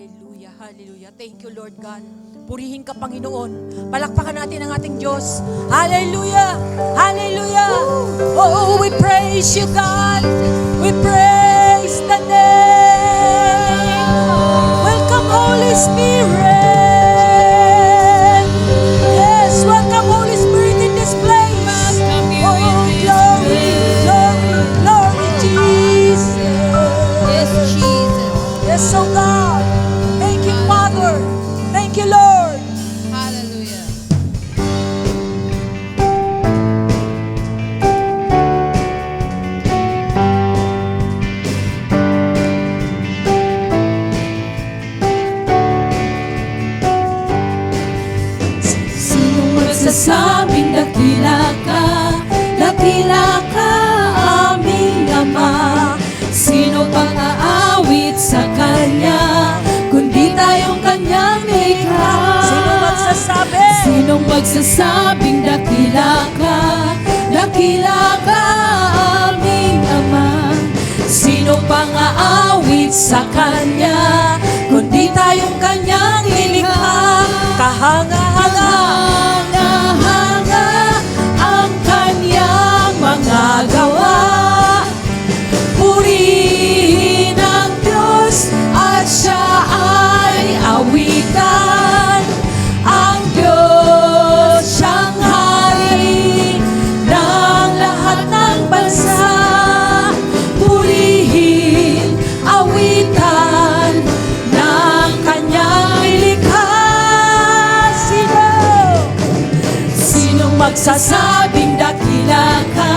Hallelujah, hallelujah. Thank you, Lord God. Purihin ka, Panginoon. Palakpakan natin ang ating Diyos. Hallelujah, hallelujah. Oh, we praise you, God. We praise the name. Welcome, Holy Spirit. Yes, welcome, Holy Spirit in this place. Oh, glory, glory, glory, Jesus. Yes, Jesus. Yes, oh God. Thank you, Father. Thank you, Lord. Hallelujah. Sino magsasabing dakila ka aming Ama? Sino pang aawit sa Kanya, kundi tayong Kanyang likha? Sino magsasabi? Sinong magsasabing dakila ka aming Ama? Sino pang aawit sa Kanya, kundi tayong Kanyang nilikha? Kahanga-hanga. Hanga-hanga ang Kanyang mga gawa. Purihin ang Diyos at Siya ay awitan. Ang Diyos siyang hari ng lahat ng bansa. Purihin, awitan ng Kanyang nilikha. Sinong magsasabing dakila ka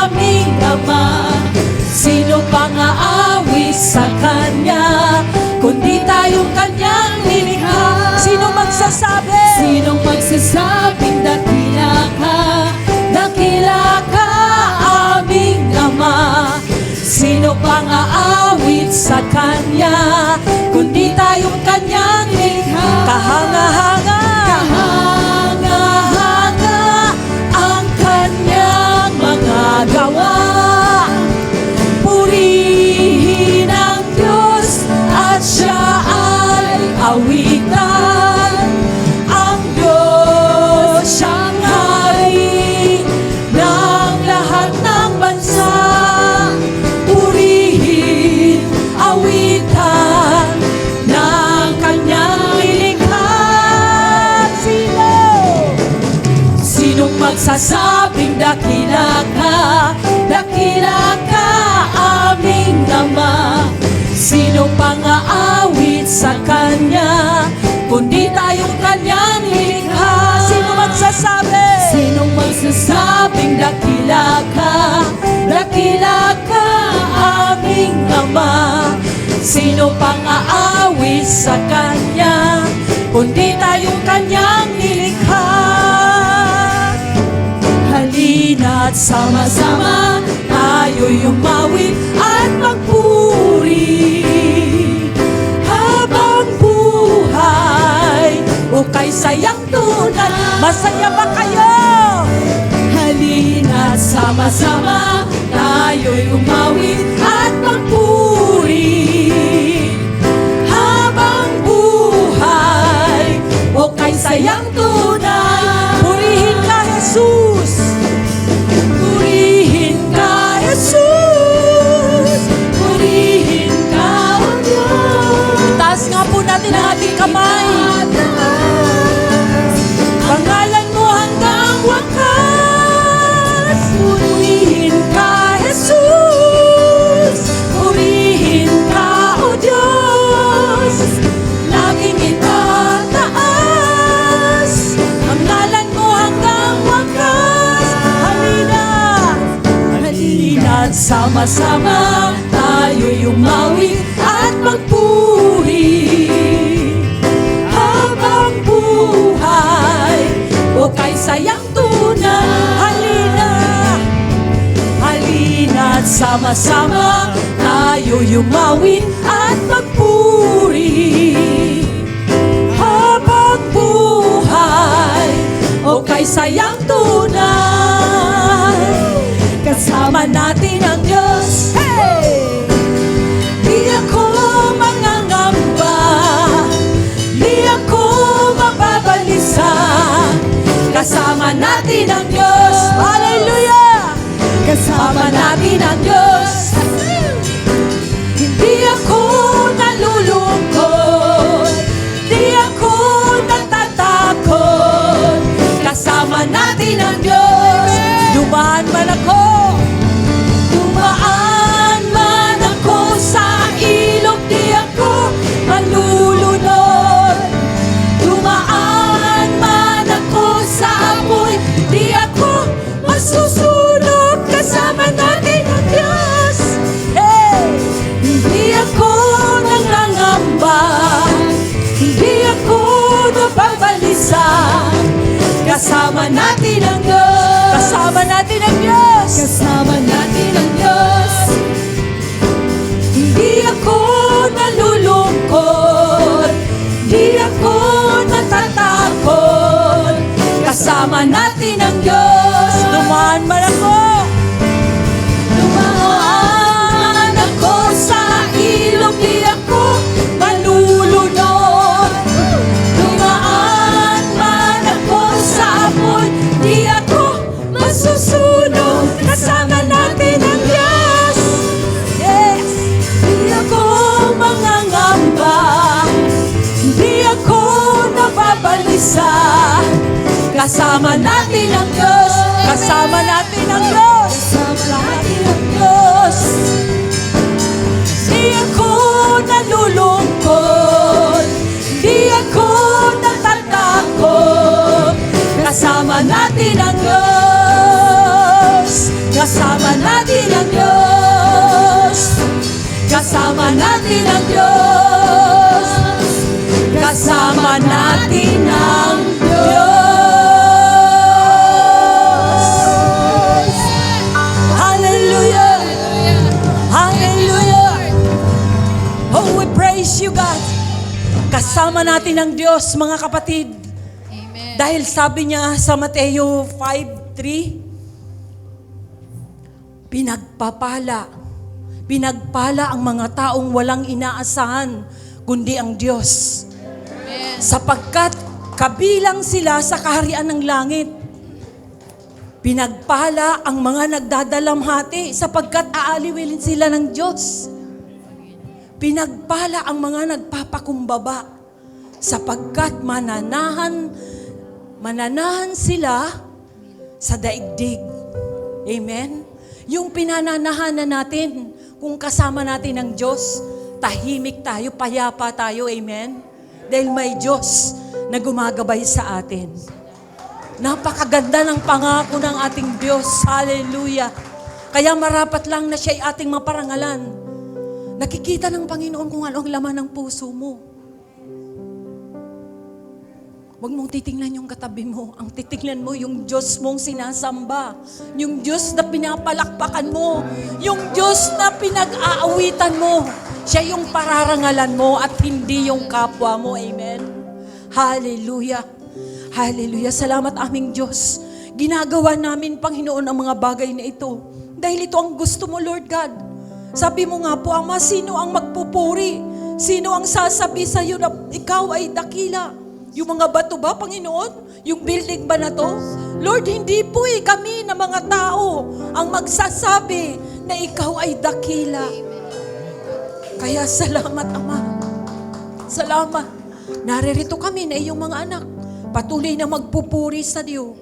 aming Ama? Sino pang aawit sa Kanya, kundi tayong Kanyang nilikha? Sino magsasabi? Sinong magsasabing dakila ka aming Ama? Sino pang aawit sa Kanya, kundi tayong Kanyang nilikha? Kahanga-hanga. Kahanga-hanga ang Kanyang mga gawa. Purihin ang Diyos at Siya ay awitan. Ang Diyos siyang hari ng lahat ng bansa. Purihin, awitan ng Kanyang nilikha. Sinong magsasabing dakila ka aming Ama? Sino pang aawit sa Kanya, kundi tayong Kanyang nilikha? Sino magsasabi? Sinong magsasabing dakila ka aming Ama? Sino pang aawit sa Kanya, kundi tayong Kanyang nilikha? Halina't sama-sama tayo'y umawit at magpuri. Habang buhay o kay sayang tunay, Masaya ba kayo? halina't sama-sama tayo'y umawit at magpuri. Habang buhay o kay sayang tunay, Purihin ka, Jesus. purihin ka, Jesus. Purihin ka, O Diyos. Taas nga po natin ang ating kamay. Pangalan mo hanggang wakas. Purihin ka, Jesus. Purihin ka, O Diyos. Laging itataas ang ngalan mo hanggang wakas. Halina't sama-sama tayo'y umawi at magpuri. Habang buhay o kay sayang tunay, halina't sama-sama tayo'y umawit at magpuri. Habang buhay o kay sayang tunay, kasama natin ang Diyos. Hey! Di ako mag-isa. Kasama natin ang Diyos. Kasama natin ang Diyos. Kasama natin ang Diyos. Di ako nalulungkot, di ako natatakot. Kasama natin ang Diyos. Kasama natin ang Diyos. Kasama natin ang Diyos. Kasama natin ang Diyos. Hallelujah. Hallelujah. Oh, we praise you, God. Kasama natin ang Diyos, mga kapatid. Amen. Dahil sabi niya sa Mateo 5:3, pinagpala ang mga taong walang inaasahan, kundi ang Diyos. Amen. Sapagkat kabilang sila sa kaharian ng langit. Pinagpala ang mga nagdadalamhati, sapagkat aaliwin sila ng Diyos. Pinagpala ang mga nagpapakumbaba, sapagkat mananahan sila sa daigdig. Amen? Yung pinananahanan natin, kung kasama natin ang Diyos, tahimik tayo, payapa tayo. Amen? Dahil may Diyos na gumagabay sa atin. Napakaganda ng pangako ng ating Diyos. Hallelujah. Kaya marapat lang na siya'y ating maparangalan. Nakikita ng Panginoon kung ano ang laman ng puso mo. Huwag mong titingnan yung katabi mo. Ang titingnan mo yung Diyos mong sinasamba. Yung Diyos na pinapalakpakan mo. Yung Diyos na pinag-aawitan mo. Siya yung pararangalan mo at hindi yung kapwa mo. Amen? Hallelujah. Hallelujah. Salamat aming Diyos. Ginagawa namin, Panginoon, ang mga bagay na ito. Dahil ito ang gusto mo, Lord God. Sabi mo nga po, Ama, sino ang magpupuri? Sino ang sasabi sa iyo na ikaw ay dakila? Yung mga bato ba, Panginoon? Yung building ba na to? Lord, hindi po kami na mga tao ang magsasabi na ikaw ay dakila. Kaya salamat, Ama. Salamat. Naririto kami na iyong mga anak. Patuloy na magpupuri sa Diyo.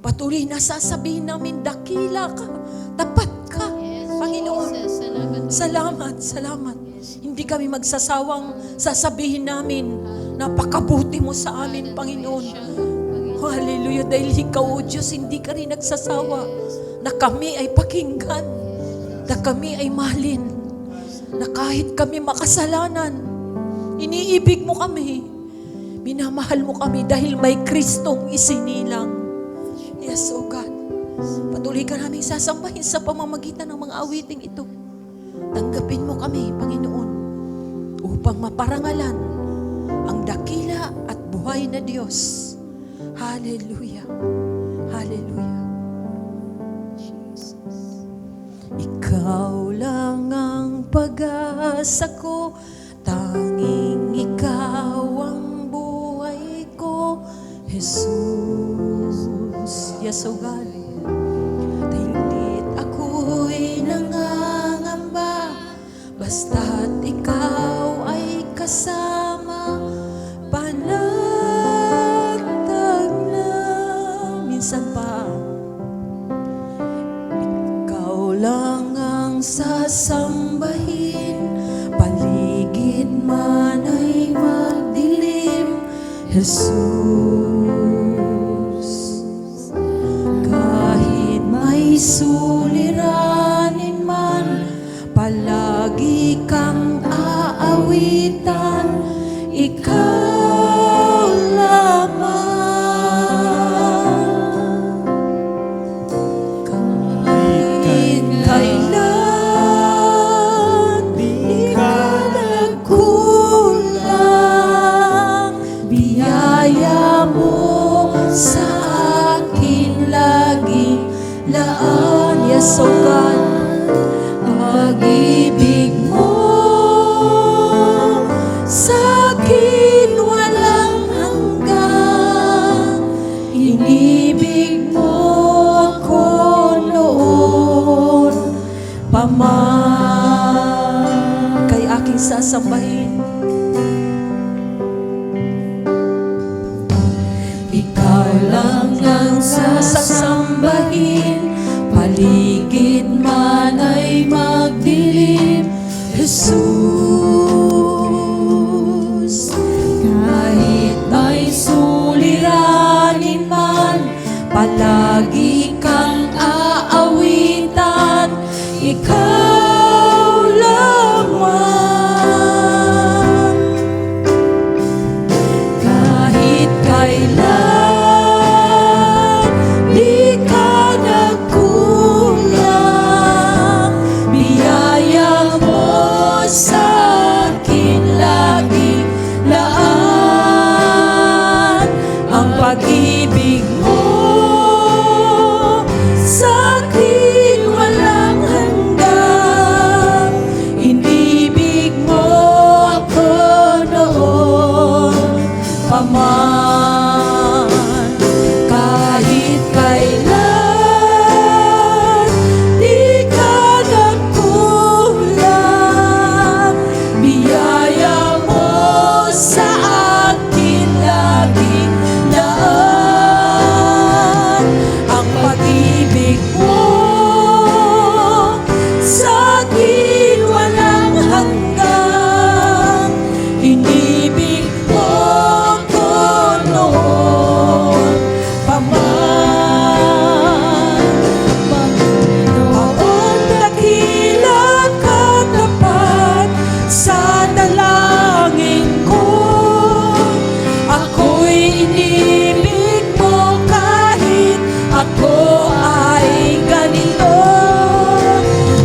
Patuloy na sasabihin namin, dakila ka. Tapat ka, Panginoon. Salamat, salamat. Hindi kami magsasawang sasabihin namin, napakabuti mo sa amin, Panginoon. Hallelujah. Dahil ikaw, O Diyos, hindi ka rin nagsasawa na kami ay pakinggan, na kami ay mahalin, na kahit kami makasalanan, iniibig mo kami, minamahal mo kami dahil may Kristong isinilang. Yes, O God. Patuloy ka namin sasambahin sa pamamagitan ng mga awiting ito. Tanggapin mo kami, Panginoon, upang maparangalan ang dakila at buhay na Diyos. Hallelujah. Hallelujah. Jesus. Ikaw lang ang pag-asa ko, tanging ikaw ang buhay ko, Jesus. Yes, O God. Dahil ako'y nangangamba, basta't ikaw ay kasama, panatag na minsan pa. Ikaw lang ang sasambahin, paligid man ay magdilim, Jesus. Kahit may suliranin man, palagi kang aawitan, ikaw lamang. Kahit kailan di ka nagkulang, biyaya mo sa akin laging laan. Yes, O God. Pag-ibig mo sa akin walang hanggan. Inibig mo ako noon pa man. Kay aking sasambahin. lang ang sasambahin, paligid man ay magdilim. Jesus, kahit may suliranin man, palagi kang aawitan, ikaw lamang. Kahit kailan di ka nagkulang, biyaya mo sa akin lagi laan. Ang pag-ibig mo sa akin walang hanggan. Inibig mo ako noon pa man. Kahit kailan di ka nagkulang, biyaya mo sa akin laging daan. Ang pag-ibig mo sa akin walang hanggan. Inibig mo ako noon pa man. Panginoon, dakila katapat sa dalangin ko. Ako'y inibig mo kahit ako ay ganito.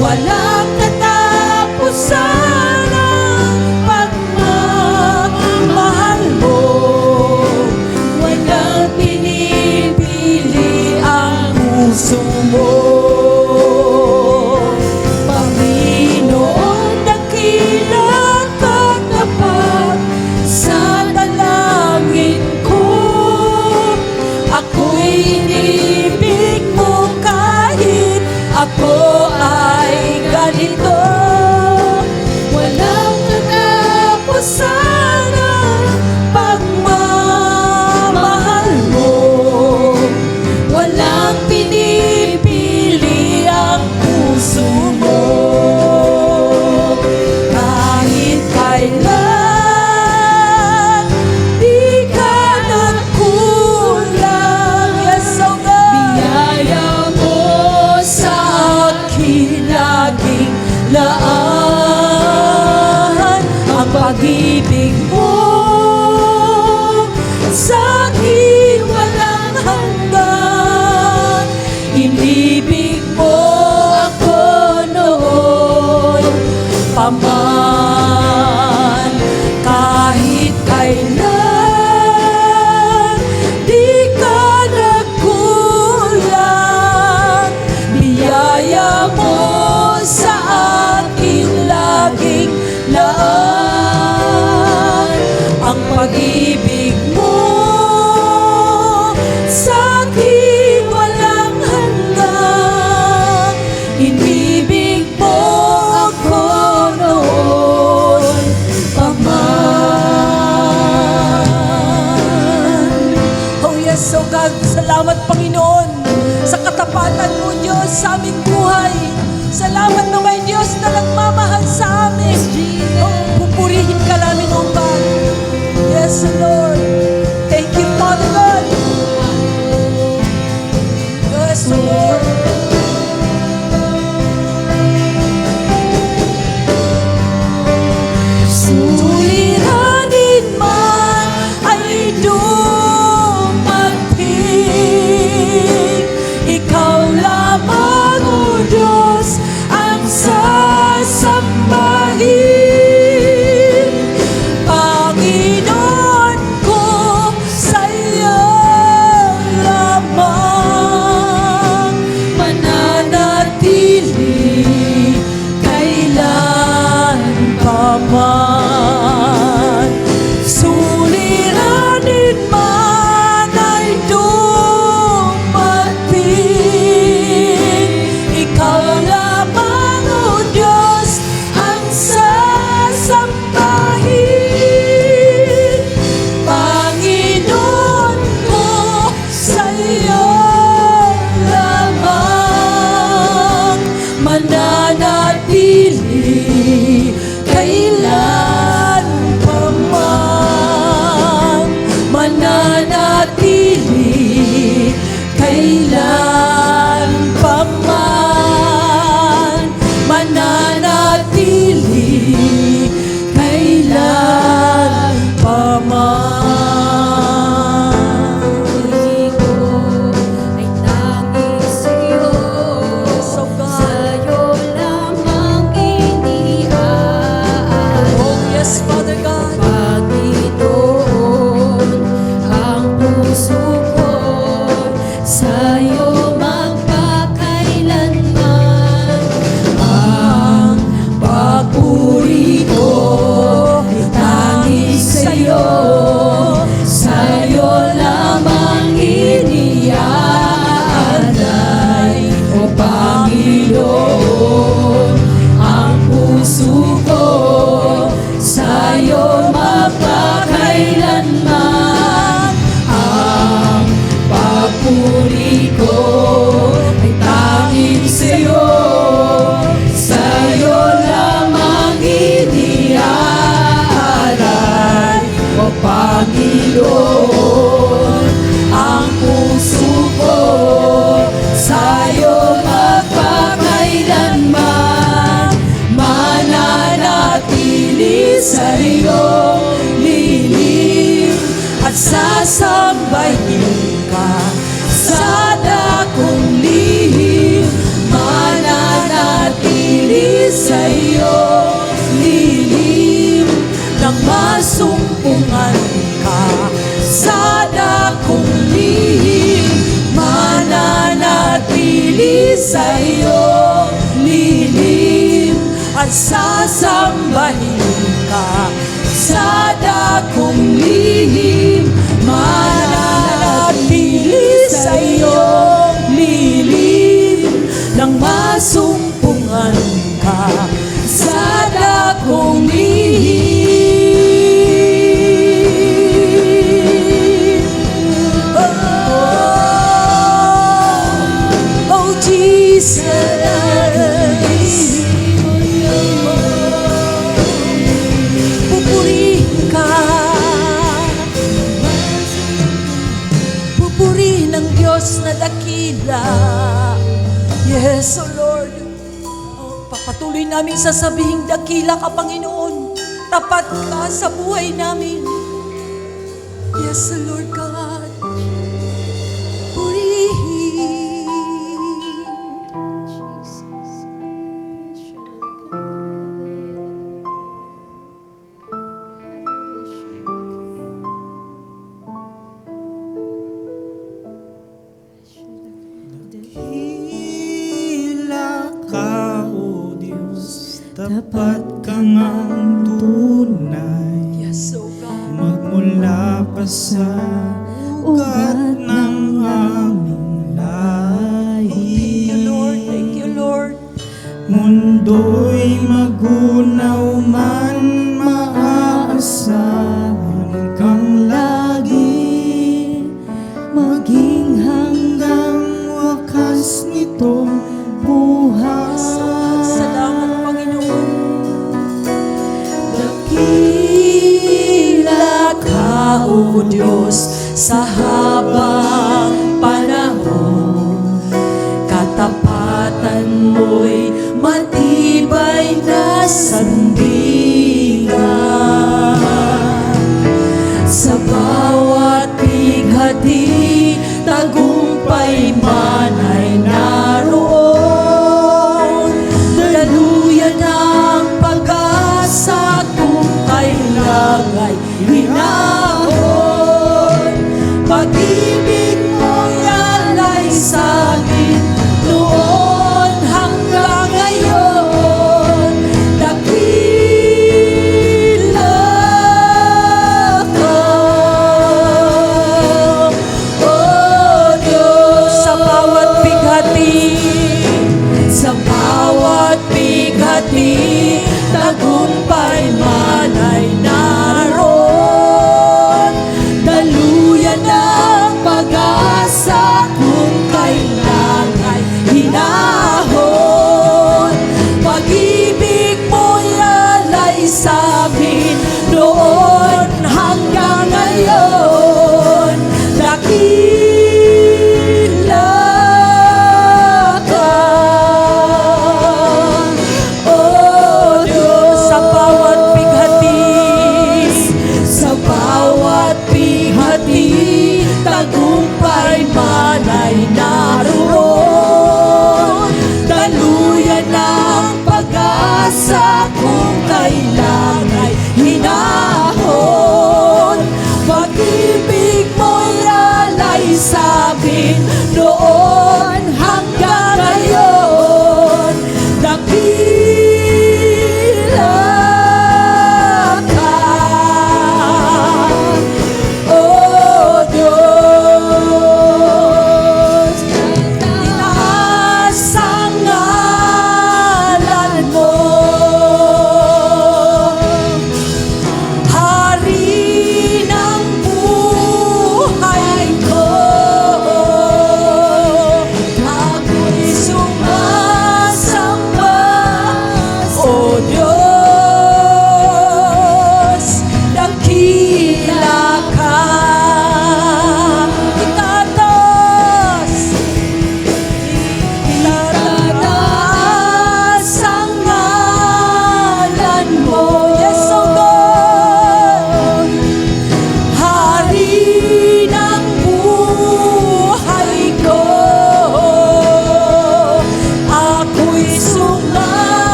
Walang katapusan ang pagmamahal mo. Walang pinipili ang puso mo. Panginoon, dakila katapat sa dalangin ko. Ako'y inibig mo kahit ako ay ganito. Walang katapusan ang pagmamahal mo. Walang pinipili ang puso mo. Kahit kailan di ka nagkulang. Yes, oh God. Biyaya mo sa akin laging laan. Ang pag-ibig mo sa akin walang hanggan. Inibig mo ako noon pa man. Kahit kailan di ka nagkulang, biyaya mo sa akin laging laan. Ang pag-ibig mo sa akin walang hanggan. Inibig mo ako noon pa man. Oh yes, oh God, salamat Panginoon sa katapatan mo Diyos sa aming buhay. Salamat naman Diyos na nagmamahal sa amin. Oh, pupurihin ka namin, oh God. Yes, Lord. Thank you, Father God. Yes, Lord. Suliranin man ay dumating, ikaw lamang, O Diyos, ang sasambahin. Panginoon ko, sa'yo lamang mananatili kailan pa man. Suliranin man ay dumating, ikaw lamang, O Diyos, ang sasambahin. Panginoon ko, sa'yo magpakailanman. Ang papuri ko ay tanging sa'yo, sa'yo lamang iniaalay, O Panginoon. Ang puso ko sa'yo magpakailanman, mananatili sa iyong lilim, at sasambahin ka sa dakong lihim, mananatili sa iyong lilim, nang masumpungan ka sa dakong lihim, mananatili sa iyong lilim, at sasambahin ka sa dakong lihim, mananatili sa iyong lilim, nang masumpungan ka sa dakong lihim. Oh, Jesus, pupurihin ka, pupurihin ng Diyos na dakila. Yes, O Lord. Oh, papatuloy namin sasabihin, dakila ka, Panginoon. Tapat ka sa buhay namin. Yes, O Lord God. Purihin. Dakila ka, O Diyos, tapat ka ngang tunay, Yes, O God. magmula pa sa ugat ng aming Thank you, Lord. lahi. Thank you, Lord. Mundo'y magunaw man, maaasahan kang lagi, maging hanggang wakas nitong buhay. Salamat, Panginoon. Dakila ka, O Diyos, sa habang panahon. Katapatan mo'y matibay na sandigan. Sa bawat bighati, tagumpay man ay naroon. Daluyan ang pag-asa kung kailan ay hinahon. Pag-ibig mo'y alay sa amin noon hanggang ngayon. Dakila ka, O Diyos, sa bawat bighati, sa bawat bighati, tagumpay man ay naroon.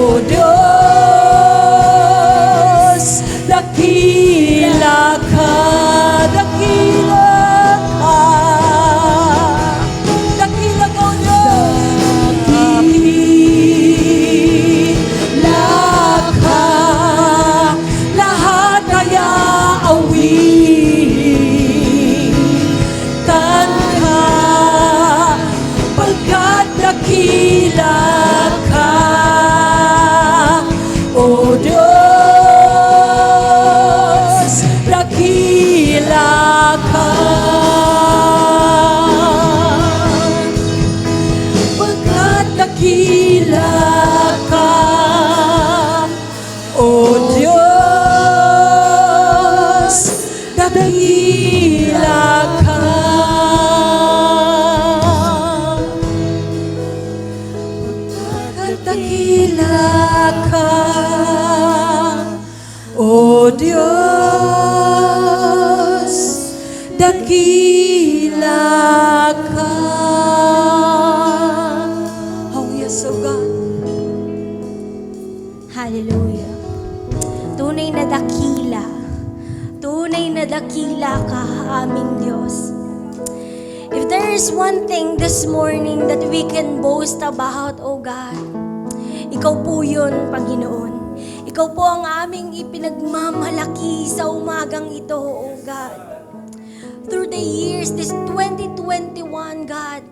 O Diyos, dakila ka, dakila ka. Dakila ka, O Diyos. Dakila ka, lahat ay aawitan ka, pagkat dakila ka. O Diyos, dakila ka. Pagkat dakila ka, O Diyos, dakila ka. Pagkat dakila ka, O Diyos, dakila ka. Oh yes, O God. Hallelujah. Tunay na dakila ka, aming Diyos. If there is one thing this morning that we can boast about, O God, Ikaw po yun, Panginoon. Ikaw po ang aming ipinagmamalaki sa umagang ito, O God. Through the years, this 2021, God,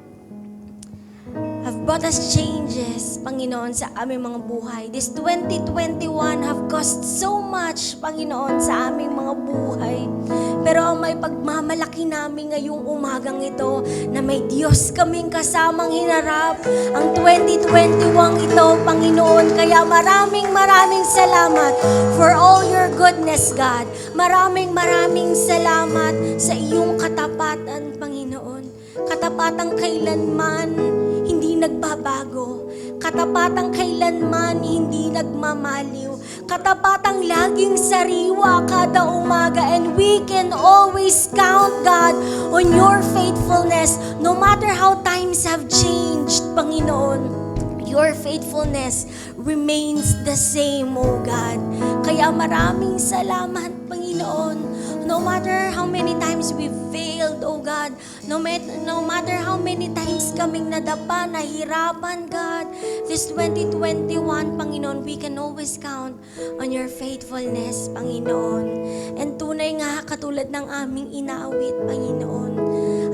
have brought us changes, Panginoon, sa aming mga buhay. This 2021 have cost so much, Panginoon, sa aming mga buhay. Pero ang may pagmamalaki namin ngayong umagang ito, na may Diyos kaming kasamang hinarap, ang 2021 ito, Panginoon. Kaya maraming salamat for all your goodness, God. Maraming salamat sa iyong katapatan, Panginoon. Katapatang kailanman hindi nagbabago. Katapatang kailanman hindi nagmamaliw. Katapatang laging sariwa kada umaga. And we can always count, God, on your faithfulness. No matter how times have changed, Panginoon, your faithfulness remains the same, O God. Kaya maraming salamat, Panginoon. No matter how many times we failed, oh God, no matter how many times kaming nadapa, nahirapan, God, this 2021, Panginoon, we can always count on your faithfulness, Panginoon. And tunay nga, katulad ng aming inaawit, Panginoon,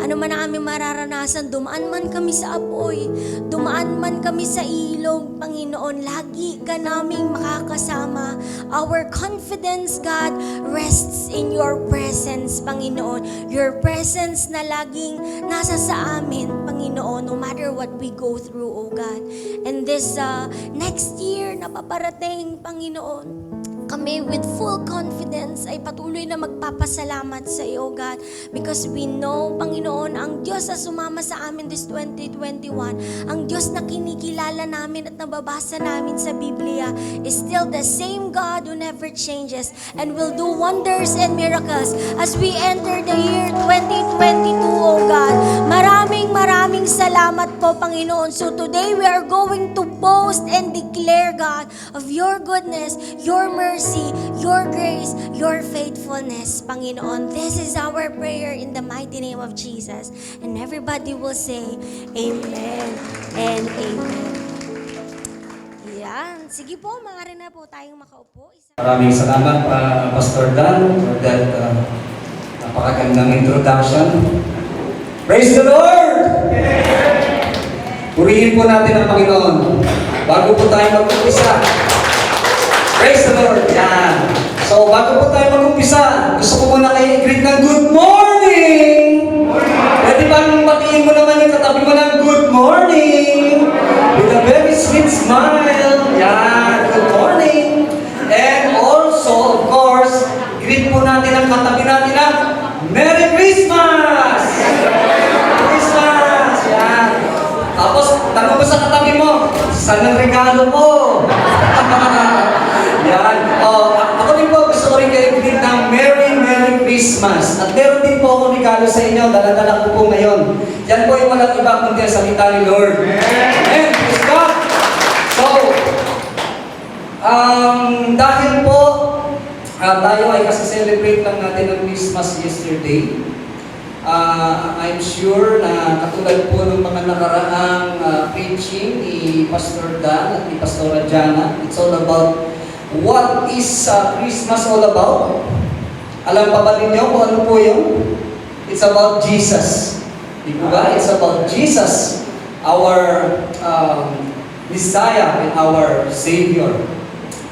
ano man ang aming mararanasan, dumaan man kami sa apoy, dumaan man kami sa ilog, Panginoon, lagi ka naming makakasama. Our confidence, God, rests in your presence, Panginoon. Your presence na laging nasa sa amin, Panginoon, no matter what we go through, oh God. And this next year na paparating, Panginoon, kami with full confidence ay patuloy na magpapasalamat sa iyo, God, because we know, Panginoon, ang Diyos na sumama sa amin this 2021, ang Diyos na kinikilala namin at nababasa namin sa Biblia is still the same God who never changes and will do wonders and miracles as we enter the year 2022, oh God. Maraming salamat po, Panginoon. So today we are going to boast and declare, God, of your goodness, your mercy, your grace, your faithfulness, Panginoon. This is our prayer in the mighty name of Jesus. And everybody will say, Amen and Amen. Yan. Sige po, maaari na po tayong makaupo. Maraming salamat, Pastor Dan, for that napakagandang introduction. Praise the Lord! Purihin po natin ang Panginoon bago po tayo mag-umpisa. Praise the Lord! Yan. So, bago po tayo mag-umpisa, gusto ko muna kayo i-greet ng good morning! Pwede bang batiin mo naman yung katabi mo ng good morning? With a very sweet smile. Yan, good morning! And also, of course, greet po natin ang katabi natin ng Merry Christmas! Christmas! Yan. Tapos, tanong mo sa katabi mo, saan ang regalo mo? Yan. Ako din po, gusto ko rin kayo greet ng Merry Christmas. At meron din po akong regalo sa inyo, dala-dala ko po ngayon. Yan po yung walang iba kundi ang salita ni Lord. Amen! Praise God! So, Dahil po, tayo ay kasi-celebrate lang natin ng Christmas yesterday. I'm sure na katulad po ng mga nakaraang preaching ni Pastor Dan at ni Pastora Jana, it's all about what is Christmas all about? Alam pa ba ninyo kung ano po yun? It's about Jesus. Di ba ba? It's about Jesus, our Messiah and our Savior.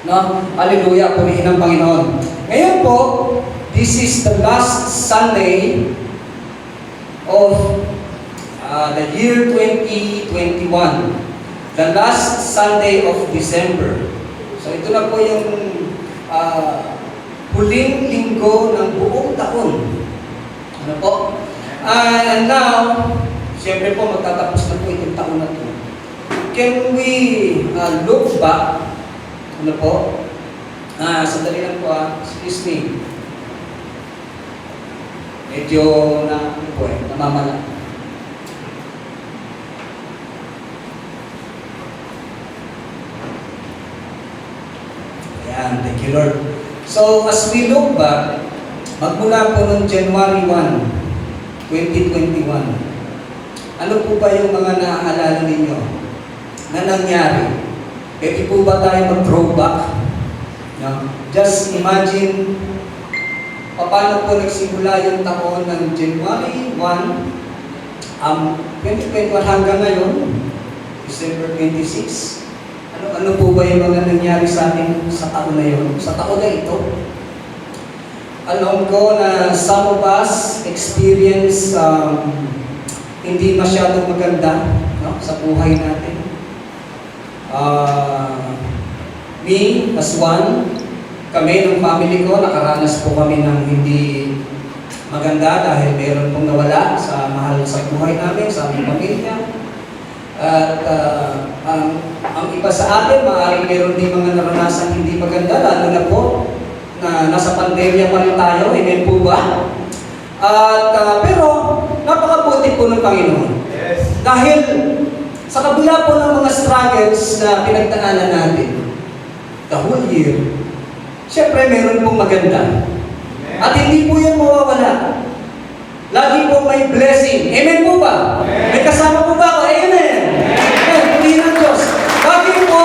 No? Hallelujah, purihin ang Panginoon. Ngayon po, this is the last Sunday of the year 2021. The last Sunday of December. So ito na po yung huling linggo ng buong taon. Ano po? And now, siyempre po magtatapos na po itong taon na ito. Can we look back? Ano po? Sandali lang po excuse me. Medyo namamala. Ayan, thank you Lord. So, as we look back, magmula po noong January 1, 2021, ano po ba yung mga naaalala ninyo na nangyari? Pwede po ba tayo mag-throwback? No? Just imagine, paano po nagsimula yung taon ng January 1, 2021 hanggang ngayon, December 26. Ano po ba yung mga nangyari sa atin sa taon na yun? Sa taon na ito? Alam ko na some of us experience hindi masyadong maganda, no, sa buhay natin. Me, as one, kami ng family ko, nakaranas po kami ng hindi maganda dahil meron pong nawala sa mahal sa buhay namin, sa aming pamilya. At ang iba sa atin, maaaring meron din mga naranasan hindi maganda, lalo na po na nasa pandemya pa rin tayo, amen po ba? At pero napakabuti po ng Panginoon. Yes. Dahil sa kabila po ng mga struggles na pinagdaanan natin, the whole year, syempre meron pong maganda. At hindi po yan mawawala. Lagi po may blessing. Amen po ba? May kasama po ba ako? Amen. Amen. Purihin ng Diyos. Lagi po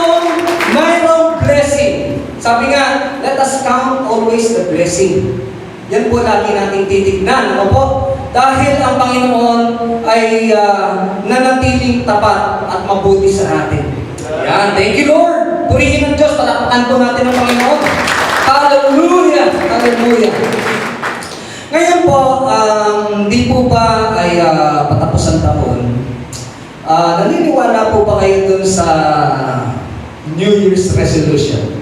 mayroong blessing. Sabi nga, let us count always the blessing. Yan po lagi nating titignan. Ano po? Dahil ang Panginoon ay nanatiling tapat at mabuti sa atin. Yan. Thank you, Lord. Purihin ng Diyos. Palakpakan po natin ang Panginoon. Hallelujah! Hallelujah! Ngayon po, di po ba ay patapos ang taon? Naniniwala po ba kayo dun sa New Year's resolution?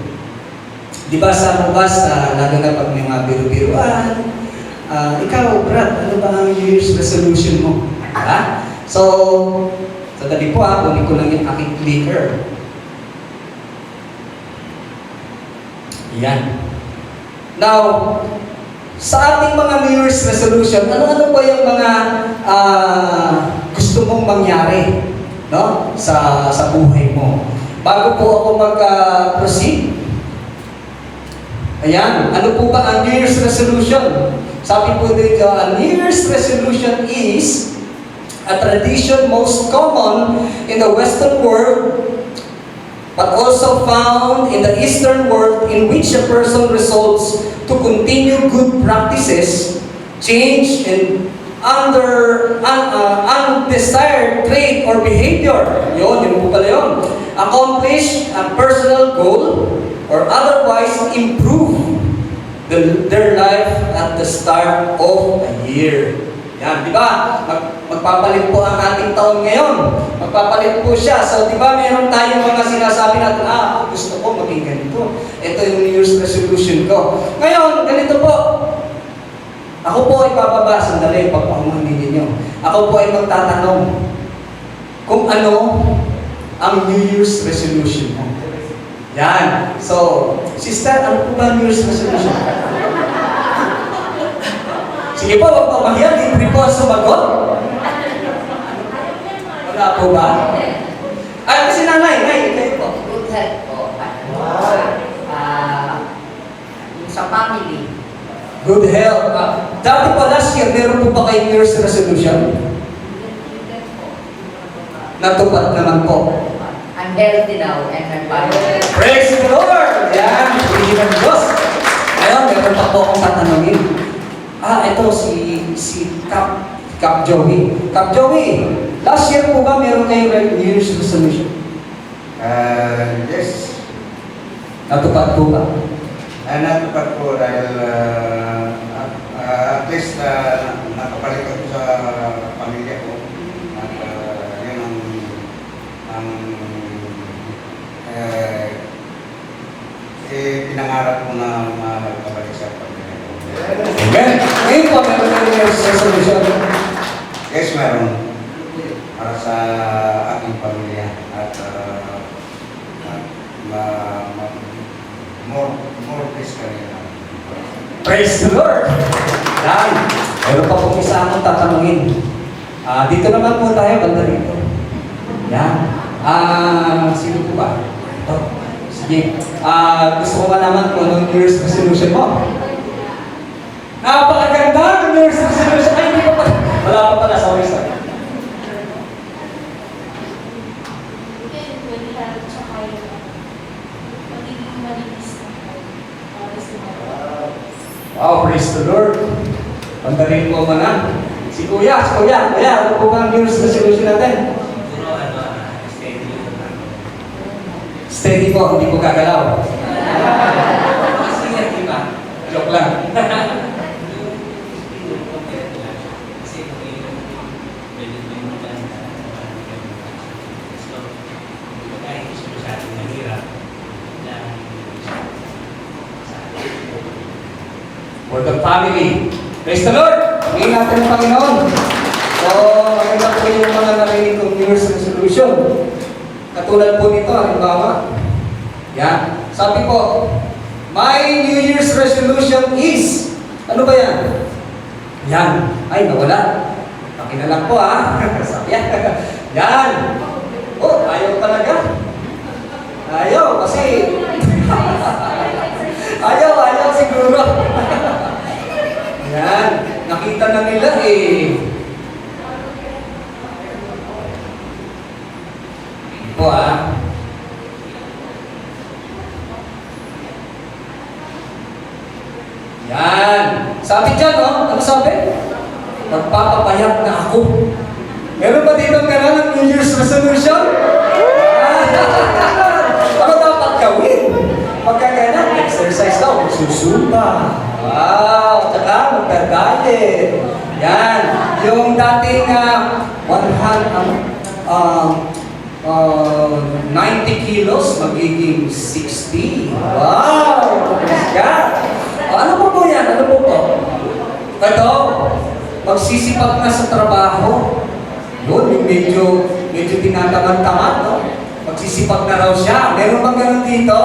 Di ba sa mabas, lalo na pag may mga biru-biruan, ikaw, Brad, ano ba ang New Year's resolution mo? Ha? So, sadali po kunin ko lang yung aking clicker. Yan. Now, sa ating mga New Year's resolution, ano-ano ba yung mga gusto mong mangyari, no? Sa buhay mo? Bago po ako mag-proceed, ayan, ano po ba ang New Year's resolution? Sabi po dito, a New Year's resolution is a tradition most common in the Western world, but also found in the Eastern world, in which a person resolves to continue good practices, change and undesired trait or behavior. Yun po pala yun. Accomplish a personal goal or otherwise improve their life at the start of a year. Yan, di ba? Magpapalit po ang ating taon ngayon. Magpapalit po siya. So, di ba, meron tayong mga sinasabi natin, gusto ko maging ganito. Ito yung New Year's resolution ko. Ngayon, ganito po. Ako po ay bababa, sandali, pagpakumangin ninyo. Ako po ay magtatanong kung ano ang New Year's resolution mo. Yan. So, sister, ano po ba New Year's resolution? Sige po, huwag po mahiya, libre po ang sumagot. Wala po ba? Ay, kasi nanay, kayo po. Good health po. Good health. Dati pa last year, meron po ba kayong New Year's resolution? Natupad naman po. I'm healthy now and I'm fine. Praise the Lord! Yan, purihin ng Diyos. Ngayon, meron pa po akong tatanungin. Ito si Cap Joey. Cap Joey, last year po ba meron kayong New Year's resolution? Yes. Natupad po ba? Natupad po dahil at least nakabalik ako sa pamilya ko. At yun ang pinangarap ko na makabalik sa pamilya ko. Amen. Ngayon po, meron kayong New Year's resolution. Yes, meron. Para sa aking pamilya at more peace kanila. Praise the Lord! Yan. Meron pa pong isa akong tatanungin. Dito naman po tayo, banda rito. Yan. Sino po ba? Ito. Sige. Gusto ko malaman kung anong New Year's resolution mo. Napakaganda ng New Year's resolution. Ay, hindi pa pa. Wala pa pala. Sorry. Wow, praise the Lord. Pandarin po mana. Si Kuya, ano po ba ang New Year's resolution natin? Steady po, hindi po gagalaw. Joke lang. For the family. Praise the Lord! Ngayon natin ang Panginoon. So, maganda po yung mga narinig kong New Year's resolution. Katulad po nito, halimbawa. Yan. Sabi po, my New Year's resolution is, ano ba yan? Yan. Ay, nawala. Pakina lang po Sabi yan. Yan. Oh, ayaw talaga. Ayaw, kasi ayaw siguro. Yan. Nakita na nila Po Yan. Sabi dyan, ano sabi? Magpapapayat na ako. Meron ba dito ka ng New Year's resolution? Ano dapat gawin? Pagkaganan, exercise daw, susumba. Wow, tsaka magdadali. Yan. Yung dating 90 kilos, magiging 60. Wow! Yan. Ano po yan? Ano po? Ito, magsisipag na sa trabaho. Yun, yung medyo tinatamad-tamad, no? Magsisipag na raw siya. Meron bang ganun dito?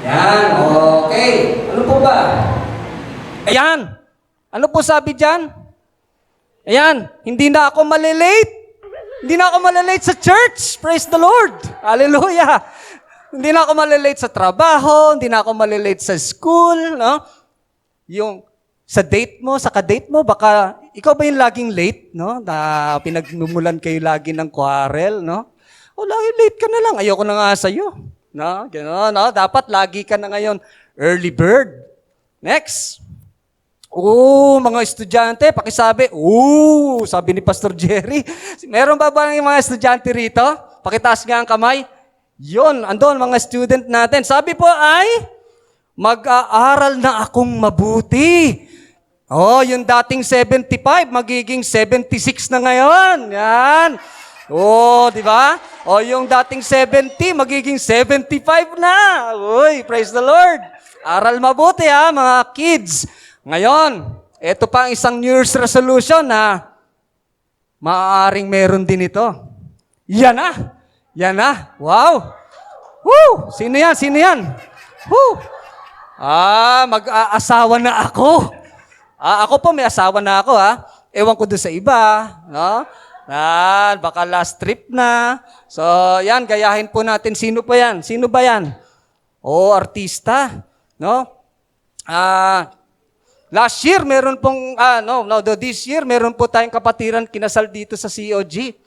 Yan, okay. Ano po ba? Ayan. Ano po sabi dyan? Ayan, hindi na ako malilate. Hindi na ako malilate sa church. Praise the Lord. Hallelujah. Hindi na ako malilate sa trabaho. Hindi na ako malilate sa school. No? Yung sa date mo, sa ka-date mo, baka ikaw ba yung laging late? No? Na pinagmumulan kayo lagi ng quarrel. No? O lagi late ka na lang. Ayoko na nga sa'yo. No? Gano'n, no? Dapat lagi ka na ngayon early bird. Next. Mga estudyante, pakisabi. Sabi ni Pastor Jerry. Meron ba yung mga estudyante rito? Pakitaas nga ang kamay. Yun, andun mga student natin. Sabi po ay, mag-aaral na akong mabuti. Yung dating 75, magiging 76 na ngayon. Yan. Di ba? Yung dating 70, magiging 75 na. Uy, praise the Lord. Aral mabuti mga kids. Ngayon, ito pa ang isang New Year's resolution na maaaring meron din ito. Yan na. Wow. Woo! Sino yan? Woo! Mag-aasawa na ako. Ako po may asawa na ako Ewan ko doon sa iba, no? Baka last trip na. So, yan, gayahin po natin. Sino ba yan? Artista, no? Last year, meron pong, this year, meron po tayong kapatiran kinasal dito sa COG.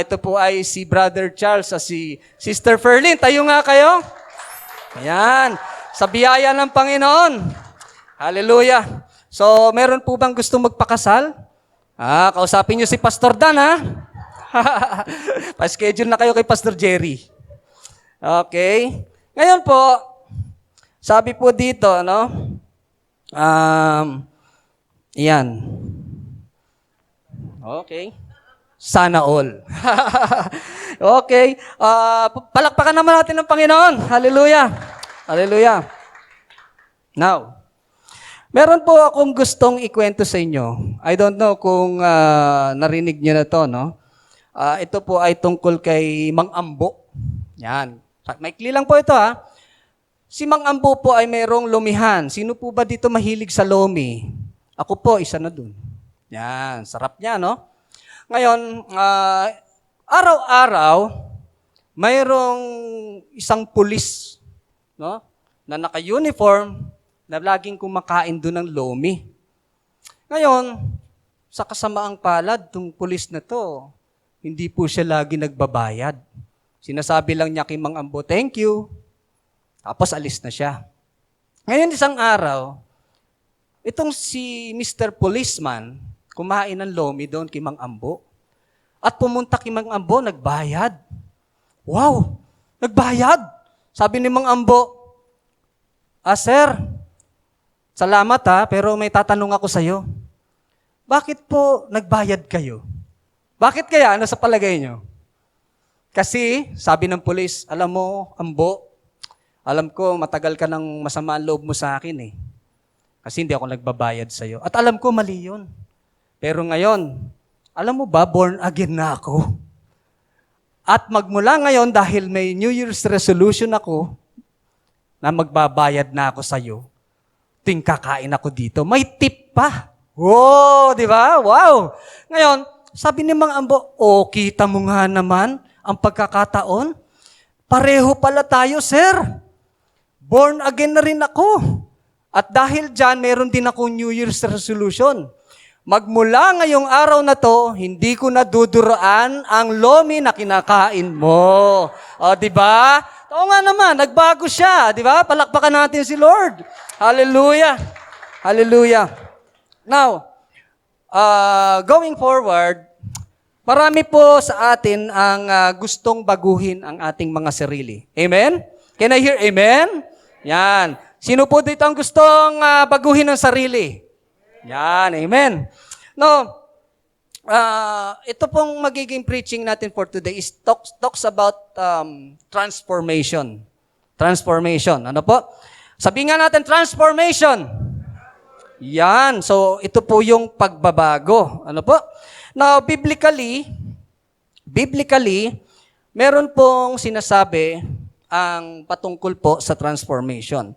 Ito po ay si Brother Charles, si Sister Ferlin. Tayo nga kayo. Ayan. Sa biyaya ng Panginoon. Hallelujah. So, meron po bang gustong magpakasal? Kausapin niyo si Pastor Dan, ha? Pa-schedule na kayo kay Pastor Jerry. Okay. Ngayon po, sabi po dito, yan. Okay. Sana all. Okay. Palakpakan naman natin ng Panginoon. Hallelujah. Hallelujah. Now, meron po akong gustong ikwento sa inyo. I don't know kung narinig niyo na to, ito po ay tungkol kay Mang Ambo. Yan. Maikli lang po ito, ha. Si Mang Ambo po ay mayroong lumihan. Sino po ba dito mahilig sa lomi? Ako po, isa na dun. Yan, sarap niya, no? Ngayon, araw-araw, mayroong isang pulis, no? Na naka-uniform, na laging kumakain doon ng lomi. Ngayon, sa kasamaang palad, itong pulis na to, hindi po siya lagi nagbabayad. Sinasabi lang niya kay Mang Ambo, thank you. Tapos alis na siya. Ngayon isang araw, itong si Mr. Policeman, kumain ng lomi doon kay Mang Ambo. At pumunta kay Mang Ambo, nagbayad. Wow! Nagbayad! Sabi ni Mang Ambo, sir, salamat pero may tatanong ako sa'yo. Bakit po nagbayad kayo? Bakit kaya? Ano sa palagay nyo? Kasi, sabi ng pulis, alam mo, Ambo, alam ko, matagal ka ng masama ang loob mo sa akin Kasi hindi ako nagbabayad sa'yo. At alam ko, mali yun. Pero ngayon, alam mo ba, born again na ako. At magmula ngayon, dahil may New Year's resolution ako, na magbabayad na ako sa'yo, ting kakain ako dito. May tip pa. Wow, di ba? Wow! Ngayon, sabi ni Mang Ambo, kita mo nga naman ang pagkakataon. Pareho pala tayo, sir. Born again na rin ako. At dahil dyan, meron din ako New Year's resolution. Magmula ngayong araw na to, hindi ko na duduraan ang lomi na kinakain mo. Di ba? Oo nga naman, nagbago siya. Di ba? Palakpakan natin si Lord. Hallelujah. Hallelujah. Now, going forward, marami po sa atin ang gustong baguhin ang ating mga sarili. Amen? Can I hear amen? Yan. Sino po dito ang gustong baguhin ang sarili? Yan. Amen. Now, ito pong magiging preaching natin for today is talks about transformation. Transformation. Ano po? Sabihin nga natin, transformation. Yan. So, ito po yung pagbabago. Ano po? Now, biblically, meron pong sinasabi ang patungkol po sa transformation.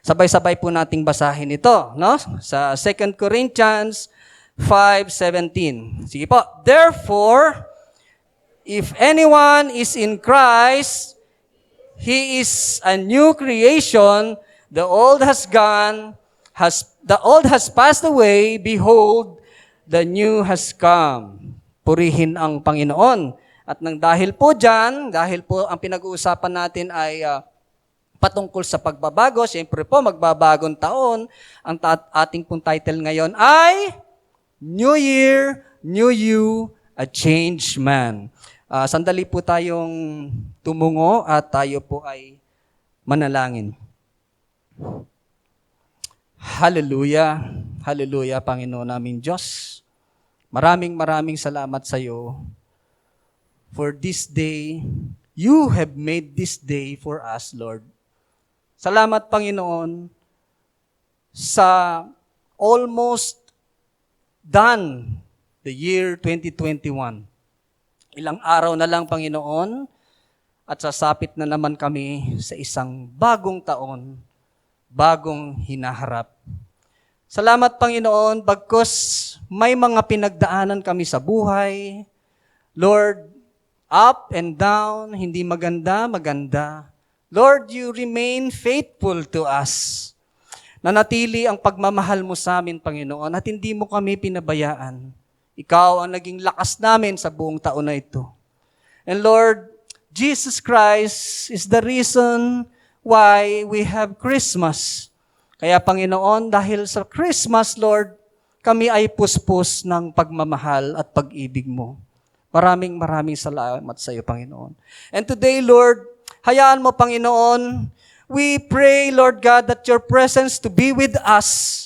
Sabay-sabay po nating basahin ito, no? Sa 2 Corinthians 5:17. Sige po. Therefore, if anyone is in Christ, he is a new creation. The old has passed away. Behold, the new has come. Purihin ang Panginoon. At nang dahil po dyan, dahil po ang pinag-uusapan natin ay patungkol sa pagbabago, siyempre po magbabagong taon, ang ating pong title ngayon ay New Year, New You, a Changed Man. Sandali po tayong tumungo at tayo po ay manalangin. Hallelujah, hallelujah, Panginoon namin Diyos. Maraming salamat sa iyo. For this day, you have made this day for us, Lord. Salamat, Panginoon, sa almost done the year 2021. Ilang araw na lang, Panginoon, at sasapit na naman kami sa isang bagong taon, bagong hinaharap. Salamat, Panginoon, bagkus may mga pinagdaanan kami sa buhay. Lord, up and down, hindi maganda. Lord, you remain faithful to us. nanatili ang pagmamahal mo sa amin, Panginoon, at hindi mo kami pinabayaan. Ikaw ang naging lakas namin sa buong taon na ito. And Lord, Jesus Christ is the reason why we have Christmas. Kaya Panginoon, dahil sa Christmas, Lord, kami ay puspos ng pagmamahal at pag-ibig mo. Maraming salamat sa iyo, Panginoon. And today, Lord, hayaan mo, Panginoon, we pray, Lord God, that your presence to be with us.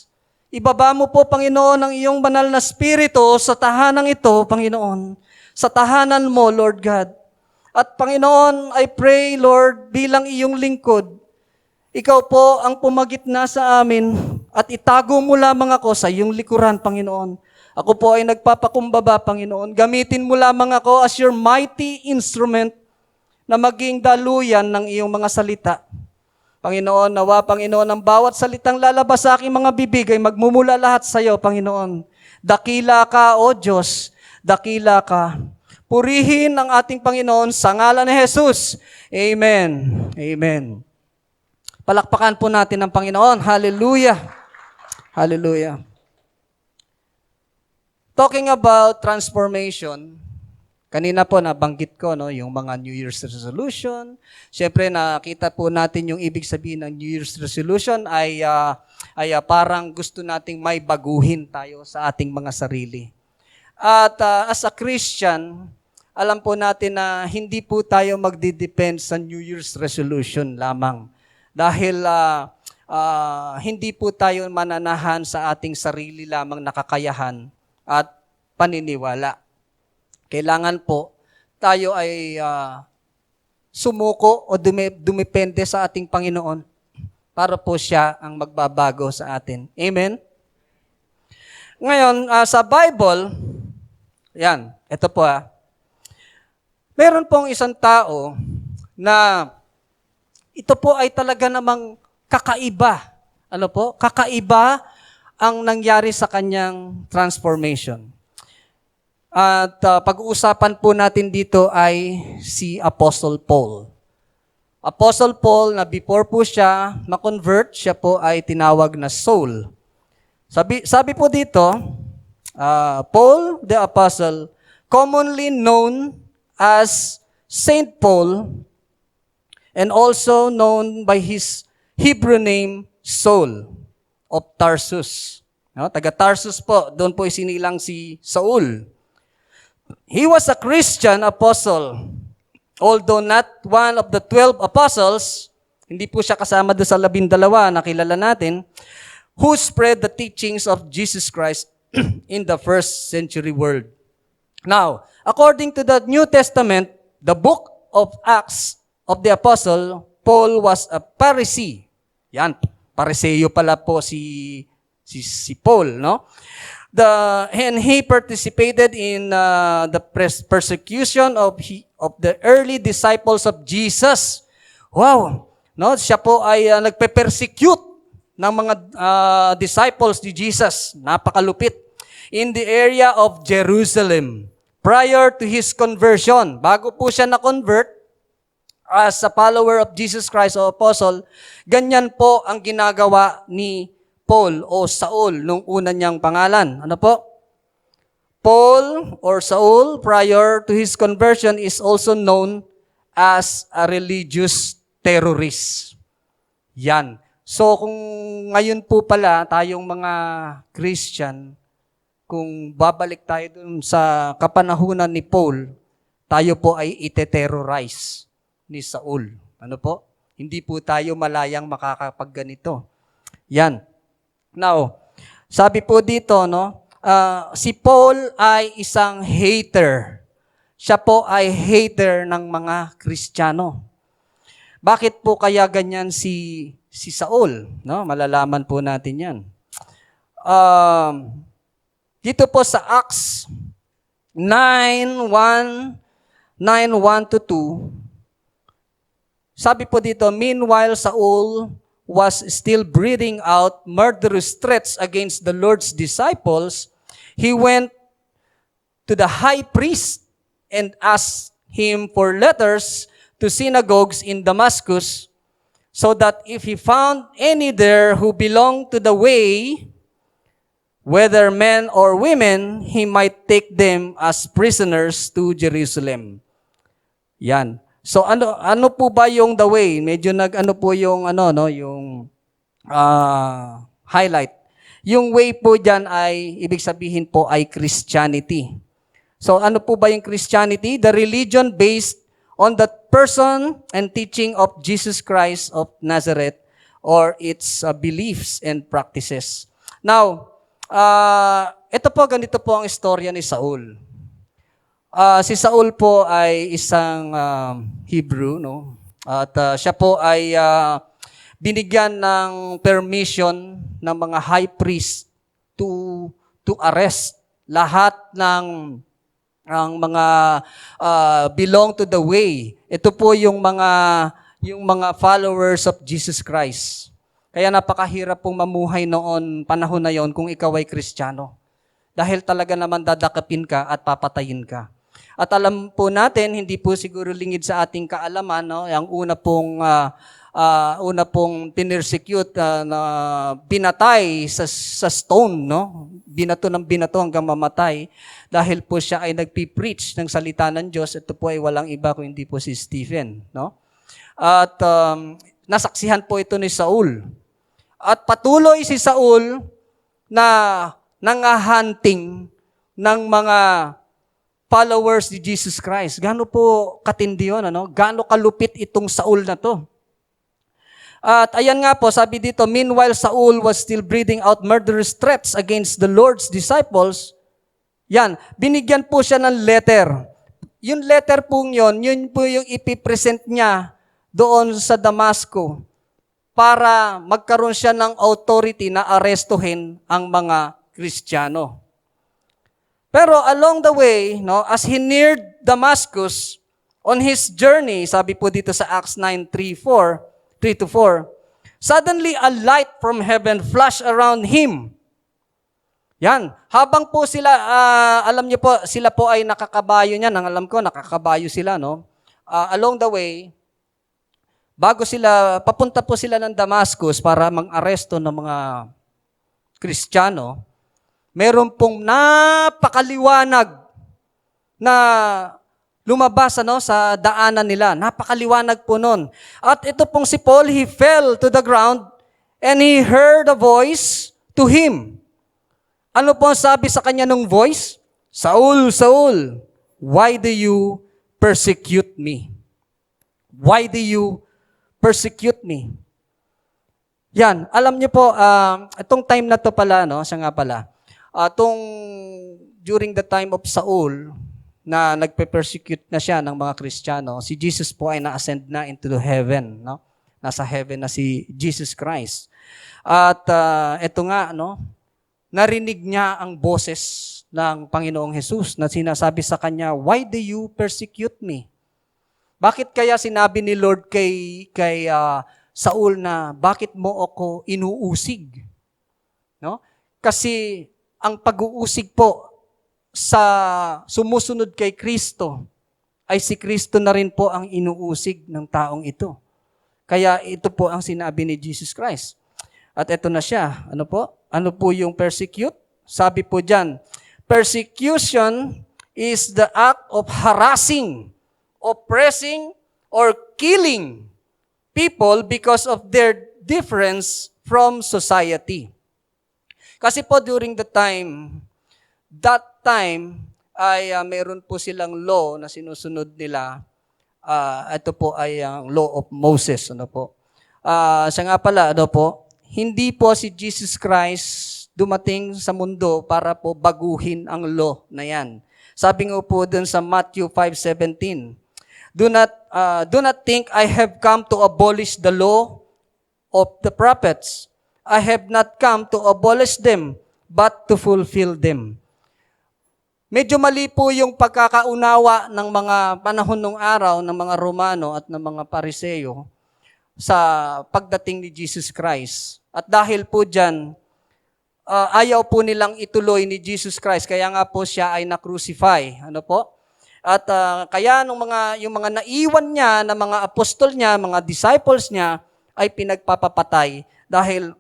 Ibaba mo po, Panginoon, ang iyong banal na spirito sa tahanang ito, Panginoon. Sa tahanan mo, Lord God. At Panginoon, I pray, Lord, bilang iyong lingkod, ikaw po ang pumagitna sa amin at itago mo lamang ako sa iyong likuran, Panginoon. Ako po ay nagpapakumbaba, Panginoon. Gamitin mo lamang ako as your mighty instrument na maging daluyan ng iyong mga salita. Panginoon, nawa, Panginoon, ang bawat salitang lalabas sa aking mga bibig ay magmumula lahat sa iyo, Panginoon. Dakila ka, O Diyos, dakila ka. Purihin ang ating Panginoon sa ngalan ni Jesus. Amen. Amen. Palakpakan po natin ang Panginoon. Hallelujah. Hallelujah. Talking about transformation, kanina po nabanggit ko yung mga New Year's resolution. Siyempre nakita po natin yung ibig sabihin ng New Year's resolution ay parang gusto nating may baguhin tayo sa ating mga sarili. At as a Christian, alam po natin na hindi po tayo magdidepend sa New Year's resolution lamang. Dahil hindi po tayo mananahan sa ating sarili lamang na kakayahan at paniniwala. Kailangan po tayo ay sumuko o dumepende sa ating Panginoon para po siya ang magbabago sa atin. Amen? Ngayon, sa Bible, yan, ito po meron pong isang tao na ito po ay talaga namang kakaiba. Ano po? Kakaiba ang nangyari sa kanyang transformation. At pag-uusapan po natin dito ay si Apostle Paul. Apostle Paul na before po siya ma-convert, siya po ay tinawag na Saul. Sabi po dito, Paul the Apostle, commonly known as Saint Paul, and also known by his Hebrew name, Saul of Tarsus. No, taga Tarsus po, doon po isinilang si Saul. He was a Christian apostle. Although not one of the 12 apostles, hindi po siya kasama doon sa 12 na kilala natin, who spread the teachings of Jesus Christ in the first century world. Now, according to the New Testament, the book of Acts of the Apostle, Paul was a Pharisee. Yan, Pariseyo pala po si Paul, no? And he participated in the persecution of the early disciples of Jesus. Wow! No, siya po ay nagpe-persecute ng mga disciples ni Jesus. Napakalupit. In the area of Jerusalem. Prior to his conversion, bago po siya na-convert, as a follower of Jesus Christ o apostle, ganyan po ang ginagawa ni Paul o Saul nung una niyang pangalan. Ano po? Paul or Saul, prior to his conversion, is also known as a religious terrorist. Yan. So kung ngayon po pala tayong mga Christian, kung babalik tayo dun sa kapanahunan ni Paul, tayo po ay ite-terrorize ni Saul. Ano po? Hindi po tayo malayang makakapagganito. Yan. Now, sabi po dito, si Paul ay isang hater. Siya po ay hater ng mga Kristiyano. Bakit po kaya ganyan si Saul? No? Malalaman po natin yan. Dito po sa Acts 9:1-2, sabi po dito, meanwhile Saul was still breathing out murderous threats against the Lord's disciples, he went to the high priest and asked him for letters to synagogues in Damascus, so that if he found any there who belonged to the way, whether men or women, he might take them as prisoners to Jerusalem. Yan. So ano po ba yung the way? Medyo nag-ano po yung yung highlight. Yung way po diyan ay ibig sabihin po ay Christianity. So ano po ba yung Christianity? The religion based on the person and teaching of Jesus Christ of Nazareth, or its beliefs and practices. Now, ito po, ganito po ang istorya ni Saul. Si Saul po ay isang Hebrew, no? At siya po ay binigyan ng permission ng mga high priest to arrest lahat ng ang mga belong to the way. Ito po yung mga followers of Jesus Christ. Kaya napakahirap pong mamuhay noon, panahon na yon, kung ikaw ay Kristiyano. Dahil talaga naman dadakapin ka at papatayin ka. At alam po natin, hindi po siguro lingid sa ating kaalaman, no? Ang una pong pinersecute na binatay sa stone, no? Binato ng binato hanggang mamatay dahil po siya ay nagpi-preach ng salita ng Diyos. Ito po ay walang iba kung hindi po si Stephen, no? At nasaksihan po ito ni Saul. At patuloy si Saul na nangahunting ng mga followers ni Jesus Christ. Gaano po katindi yun, ano? Gaano kalupit itong Saul na to? At ayan nga po, sabi dito, meanwhile Saul was still breathing out murderous threats against the Lord's disciples. Yan, binigyan po siya ng letter. Yung letter po yun po yung ipipresent niya doon sa Damasco para magkaroon siya ng authority na arestuhin ang mga Kristiyano. Pero along the way, no, as he neared Damascus, on his journey, sabi po dito sa Acts 9:3-4, suddenly a light from heaven flashed around him. Yan. Habang po sila, alam niyo po, sila po ay nakakabayo niyan. Ang alam ko, nakakabayo sila, no? Along the way, papunta po sila ng Damascus para mang-aresto ng mga Kristiyano, meron pong napakaliwanag na lumabas sa daanan nila. Napakaliwanag po nun. At ito pong si Paul, he fell to the ground and he heard a voice to him. Ano po ang sabi sa kanya ng voice? Saul, Saul, why do you persecute me? Why do you persecute me? Yan, alam niyo po, itong time na to pala, no, siya nga pala, during the time of Saul, na nagpe-persecute na siya ng mga Kristiyano, si Jesus po ay na-ascend na into the heaven, no? Nasa heaven na si Jesus Christ. At ito nga, no, narinig niya ang boses ng Panginoong Jesus na sinasabi sa kanya, why do you persecute me? Bakit kaya sinabi ni Lord kay Saul na, bakit mo ako inuusig? No? Kasi ang pag-uusig po sa sumusunod kay Kristo ay si Kristo na rin po ang inuusig ng taong ito. Kaya ito po ang sinabi ni Jesus Christ. At ito na siya. Ano po? Ano po yung persecute? Sabi po dyan, persecution is the act of harassing, oppressing, or killing people because of their difference from society. Kasi po during that time ay mayroon po silang law na sinusunod nila. Ito po ay ang law of Moses. Ano po? Siya nga pala, ano po, hindi po si Jesus Christ dumating sa mundo para po baguhin ang law na yan. Sabi nga po dun sa Matthew 5:17, Do not think I have come to abolish the law of the prophets. I have not come to abolish them, but to fulfill them. Medyo mali po yung pagkakaunawa ng mga panahon ng araw ng mga Romano at ng mga Pariseo sa pagdating ni Jesus Christ. At dahil po dyan, ayaw po nilang ituloy ni Jesus Christ, kaya nga po siya ay na-crucify. Ano po? At kaya yung mga naiwan niya na mga apostol niya, mga disciples niya, ay pinagpapapatay dahil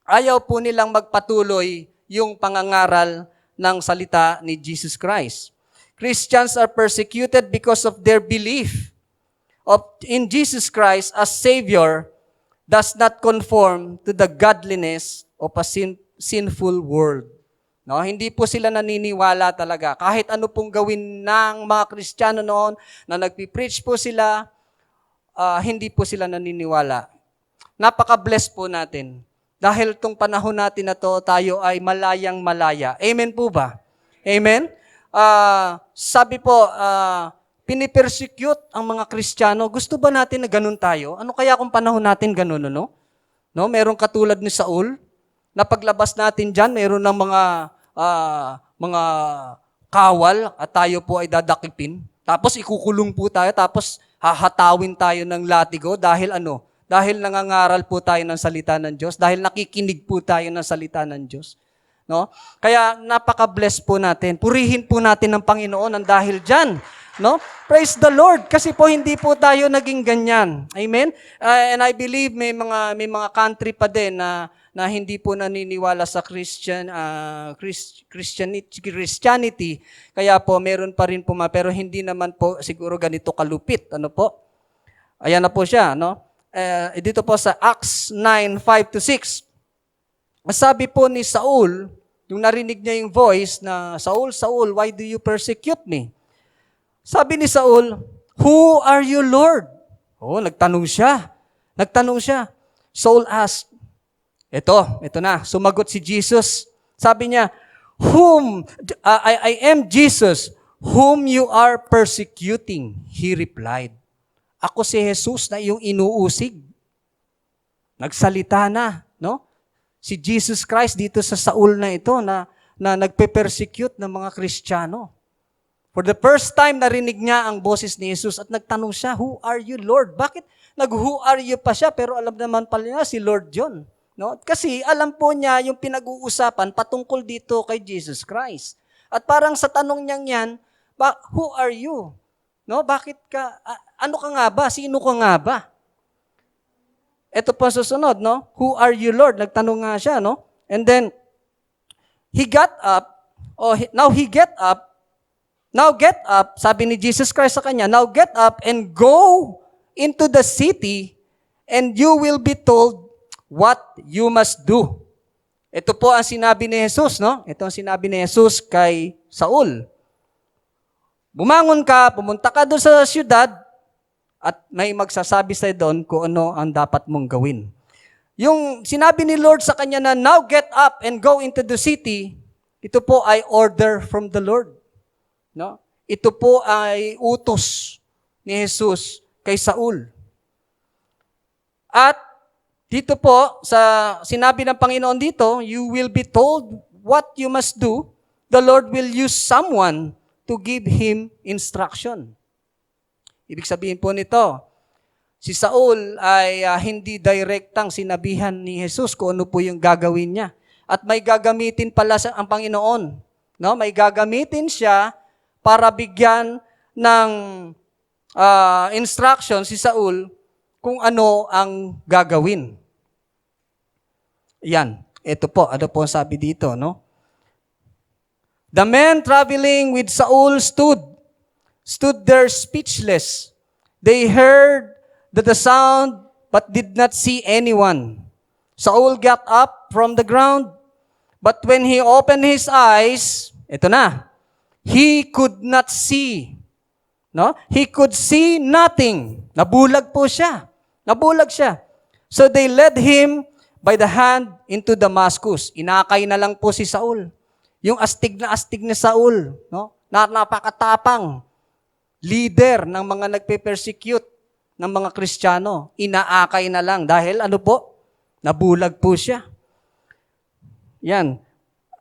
ayaw po nilang magpatuloy yung pangangaral ng salita ni Jesus Christ. Christians are persecuted because of their belief in Jesus Christ as Savior does not conform to the godliness of a sinful world. No, hindi po sila naniniwala talaga. Kahit ano pong gawin ng mga Kristiyano noon na nagpi-preach po sila, hindi po sila naniniwala. Napaka-bless po natin. Dahil tong panahon natin na to, tayo ay malayang malaya. Amen po ba? Amen? Sabi po, pinipersecute ang mga Kristiyano. Gusto ba natin na ganun tayo? Ano kaya kung panahon natin ganun, no? No, merong katulad ni Saul, na paglabas natin dyan, meron ng mga kawal at tayo po ay dadakipin. Tapos ikukulong po tayo, tapos hahatawin tayo ng latigo dahil ano? Dahil nangangaral po tayo ng salita ng Diyos, dahil nakikinig po tayo ng salita ng Diyos. No? Kaya napaka-bless po natin. Purihin po natin ng Panginoon ang dahil dyan. No? Praise the Lord kasi po hindi po tayo naging ganyan. Amen? And I believe may mga country pa din na hindi po naniniwala sa Christianity. Kaya po meron pa rin po pero hindi naman po siguro ganito kalupit. Ano po? Ayan na po siya, no? Dito po sa Acts 9:5-6. Sabi po ni Saul, yung narinig niya yung voice na, Saul, Saul, why do you persecute me? Sabi ni Saul, who are you, Lord? Oh, nagtanong siya. Saul asked, ito na, sumagot si Jesus. Sabi niya, I am Jesus, whom you are persecuting. He replied, ako si Jesus na iyong inuusig. Nagsalita na, no? Si Jesus Christ dito sa Saul na ito na nagpe-persecute ng mga Kristiyano. For the first time, narinig niya ang boses ni Jesus at nagtanong siya, who are you, Lord? Bakit who are you pa siya? Pero alam naman pala niya si Lord John. No? Kasi alam po niya yung pinag-uusapan patungkol dito kay Jesus Christ. At parang sa tanong niyang yan, who are you? No? Bakit ka, ano ka nga ba? Sino ka nga ba? Ito po susunod, no? Who are you, Lord? Nagtanong nga siya, no? And then, he got up, now get up, sabi ni Jesus Christ sa kanya, now get up and go into the city and you will be told what you must do. Ito po ang sinabi ni Jesus, no? Ito ang sinabi ni Jesus kay Saul. Bumangon ka, pumunta ka doon sa syudad, at may magsasabi sa'yo doon kung ano ang dapat mong gawin. Yung sinabi ni Lord sa kanya na, now get up and go into the city, ito po ay order from the Lord. No? Ito po ay utos ni Jesus kay Saul. At dito po, sa sinabi ng Panginoon dito, you will be told what you must do. The Lord will use someone to give him instruction. Ibig sabihin po nito, si Saul ay hindi direktang sinabihan ni Jesus kung ano po yung gagawin niya. At may gagamitin pala ang Panginoon. No? May gagamitin siya para bigyan ng instruction si Saul kung ano ang gagawin. Yan. Ito po. Ano po ang sabi dito, no? The men traveling with Saul stood there speechless. They heard the sound but did not see anyone. Saul got up from the ground, but when he opened his eyes, ito na, he could not see. No? He could see nothing. Nabulag po siya. Nabulag siya. So they led him by the hand into Damascus. Inakay na lang po si Saul. Yung astig ni Saul, no? Napakatapang leader ng mga nagpe-persecute ng mga Kristiyano. Inaakay na lang dahil ano po? Nabulag po siya. Yan.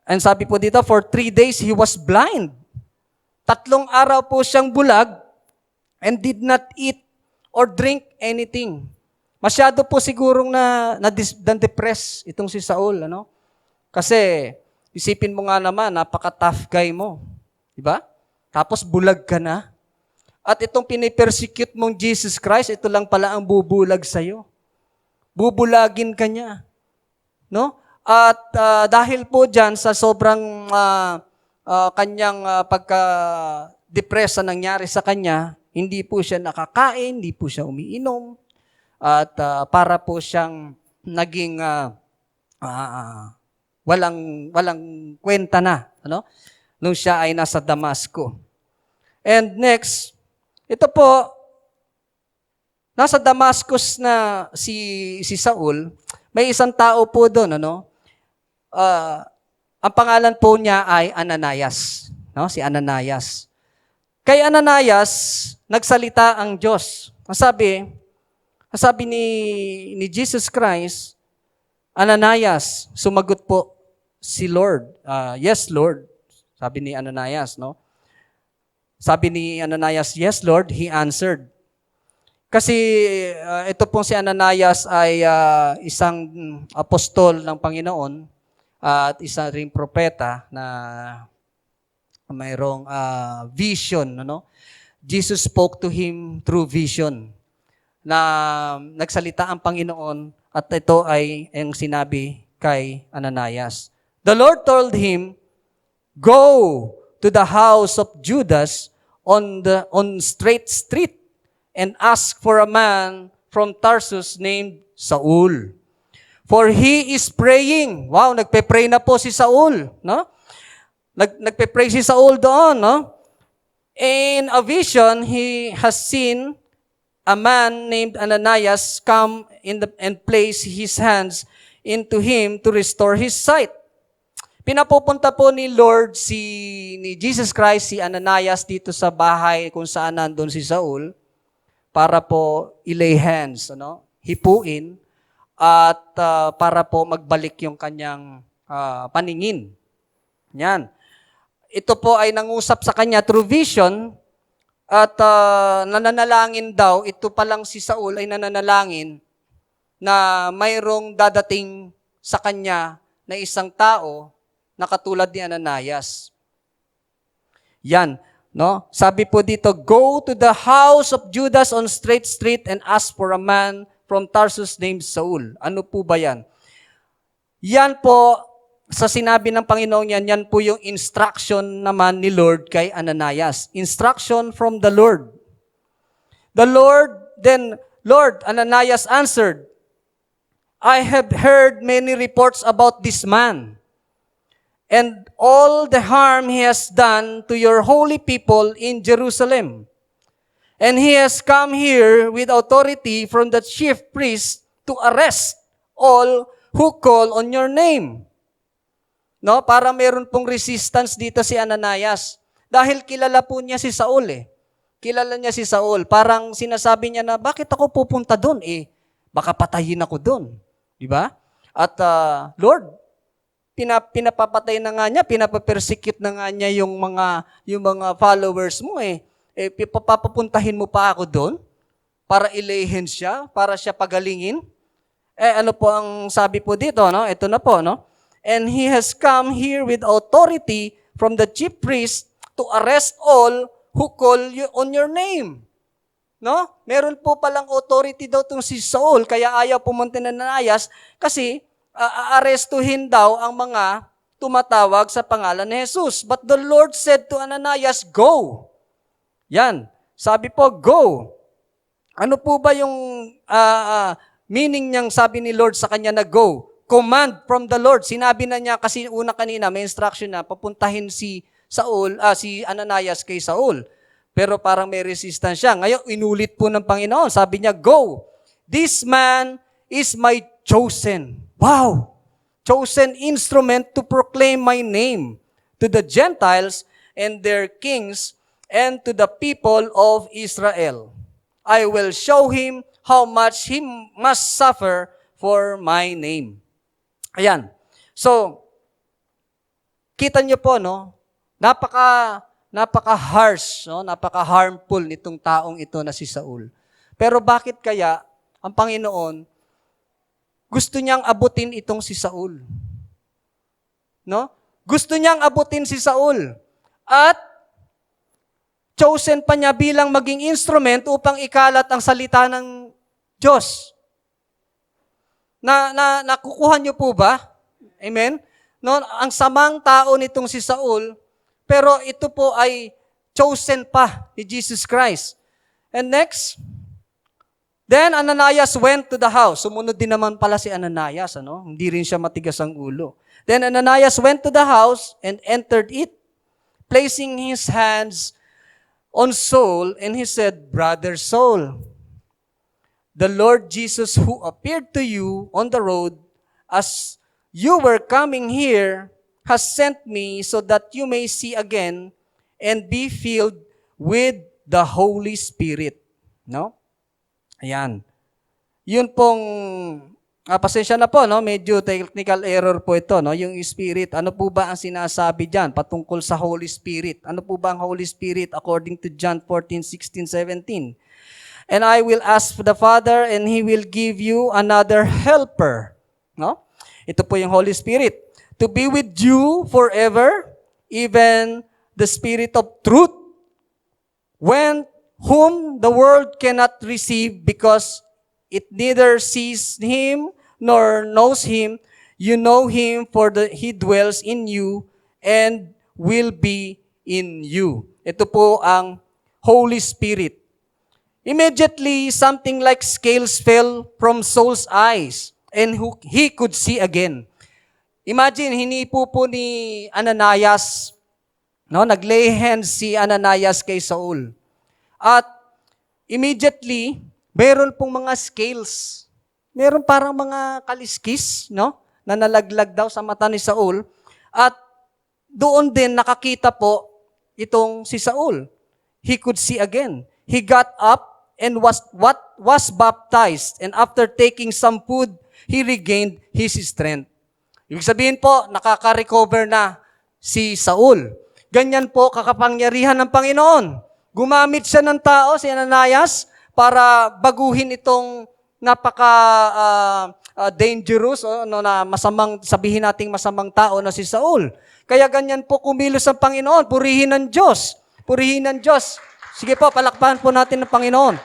And sabi po dito, for 3 days he was blind. 3 araw po siyang bulag and did not eat or drink anything. Masyado po sigurong na-depress itong si Saul, ano? Kasi isipin mo nga naman, napaka-tough guy mo. Diba? Tapos bulag ka na. At itong pinipersecute mong Jesus Christ, ito lang pala ang bubulag sa'yo. bubulagin ka niya. No? At dahil po dyan sa sobrang kanyang pagka-depress na nangyari sa kanya, hindi po siya nakakain, hindi po siya umiinom, at para po siyang naging walang kwenta na, ano? Nung siya ay nasa Damasco. And next, ito po, nasa Damascus na si Saul, may isang tao po doon, ano? Ang pangalan po niya ay Ananias, no? Si Ananias. Kay Ananias, nagsalita ang Diyos. Ang sabi ni Jesus Christ, Ananias, sumagot po si Lord. Yes, Lord. Sabi ni Ananias, no? Sabi ni Ananias, yes, Lord. He answered. Kasi ito pong si Ananias ay isang apostol ng Panginoon at isa ring propeta na mayroong vision, ano? Jesus spoke to him through vision na nagsalita ang Panginoon at ito ay ang sinabi kay Ananias. The Lord told him, "Go to the house of Judas on Straight Street and ask for a man from Tarsus named Saul. For he is praying." Wow, nagpe-pray na po si Saul, no? Nagpe-pray si Saul doon, no? In a vision, he has seen a man named Ananias come and place his hands into him to restore his sight. Pinapupunta po ni Jesus Christ, si Ananias dito sa bahay kung saan nandun si Saul para po ilay hands, ano? Hipuin at para po magbalik yung kanyang paningin. Yan. Ito po ay nangusap sa kanya through vision at nananalangin daw, ito pa lang si Saul ay nananalangin na mayroong dadating sa kanya na isang tao na katulad ni Ananias. Yan, no? Sabi po dito, go to the house of Judas on Straight Street and ask for a man from Tarsus named Saul. Ano po ba yan? Yan po, sa sinabi ng Panginoon yan po yung instruction naman ni Lord kay Ananias. Instruction from the Lord. Lord, Ananias answered, I have heard many reports about this man and all the harm he has done to your holy people in Jerusalem. And he has come here with authority from the chief priest to arrest all who call on your name. No, para meron pong resistance dito si Ananias. Dahil kilala po niya si Saul eh. Kilala niya si Saul. Parang sinasabi niya na, bakit ako pupunta doon eh? Baka patayin ako doon. Di ba? At Lord, pinapapatay na nga niya, pinapapersecute na nga niya yung mga followers mo eh. Papapuntahin mo pa ako doon para ilayin siya, para siya pagalingin. Ano po ang sabi po dito, no? Ito na po, no? And he has come here with authority from the chief priest to arrest all who call you on your name. No? Meron po palang authority daw itong si Saul, kaya ayaw pumunta na Ananias kasi aarestuhin daw ang mga tumatawag sa pangalan ni Jesus. But the Lord said to Ananias, go. Yan. Sabi po, go. Ano po ba yung meaning niyang sabi ni Lord sa kanya na go? Command from the Lord. Sinabi na niya kasi una kanina, may instruction na papuntahin si Ananias kay Saul. Pero parang may resistance siya. Ngayon, inulit po ng Panginoon. Sabi niya, go. This man is my chosen. Wow! Chosen instrument to proclaim my name to the Gentiles and their kings and to the people of Israel. I will show him how much he must suffer for my name. Ayan. So, kita niyo po, no? Napaka-harsh, no? Napaka-harmful nitong taong ito na si Saul. Pero bakit kaya ang Panginoon gusto niyang abutin itong si Saul? No? Gusto niyang abutin si Saul. At chosen pa niya bilang maging instrument upang ikalat ang salita ng Diyos. Nakukuha niyo po ba? Amen? No, ang samang tao nitong si Saul, pero ito po ay chosen pa ni Jesus Christ. And next, then Ananias went to the house. Sumunod din naman pala si Ananias, ano? Hindi rin siya matigas ang ulo. Then Ananias went to the house and entered it, placing his hands on Saul, and he said, Brother Saul, the Lord Jesus who appeared to you on the road as you were coming here has sent me so that you may see again and be filled with the Holy Spirit. No? Ayan. Yun pong, pasensya na po, no? Medyo technical error po ito, no? Yung Spirit. Ano po ba ang sinasabi dyan patungkol sa Holy Spirit? Ano po ba ang Holy Spirit according to John 14:16, 17? And I will ask the Father and He will give you another helper. No? Ito po yung Holy Spirit. To be with you forever, even the Spirit of truth, whom the world cannot receive because it neither sees Him nor knows Him. You know Him, for He dwells in you and will be in you. Ito po ang Holy Spirit. Immediately, something like scales fell from Saul's eyes, and he could see again. Imagine, hinipo po ni Ananias, no? Naglay hands si Ananias kay Saul. At immediately, meron pong mga scales. Meron parang mga kaliskis, no? Na nalaglag daw sa mata ni Saul. At doon din nakakita po itong si Saul. He could see again. He got up and was baptized, and after taking some food, he regained his strength. Ibig sabihin po, nakaka-recover na si Saul. Ganyan po kakapangyarihan ng Panginoon. Gumamit siya ng tao, si Ananias, para baguhin itong dangerous, na masamang, sabihin nating masamang tao na si Saul. Kaya ganyan po kumilos ang Panginoon. Purihin ng Diyos. Purihin ng Diyos. Sige po, palakpakan po natin ng Panginoon.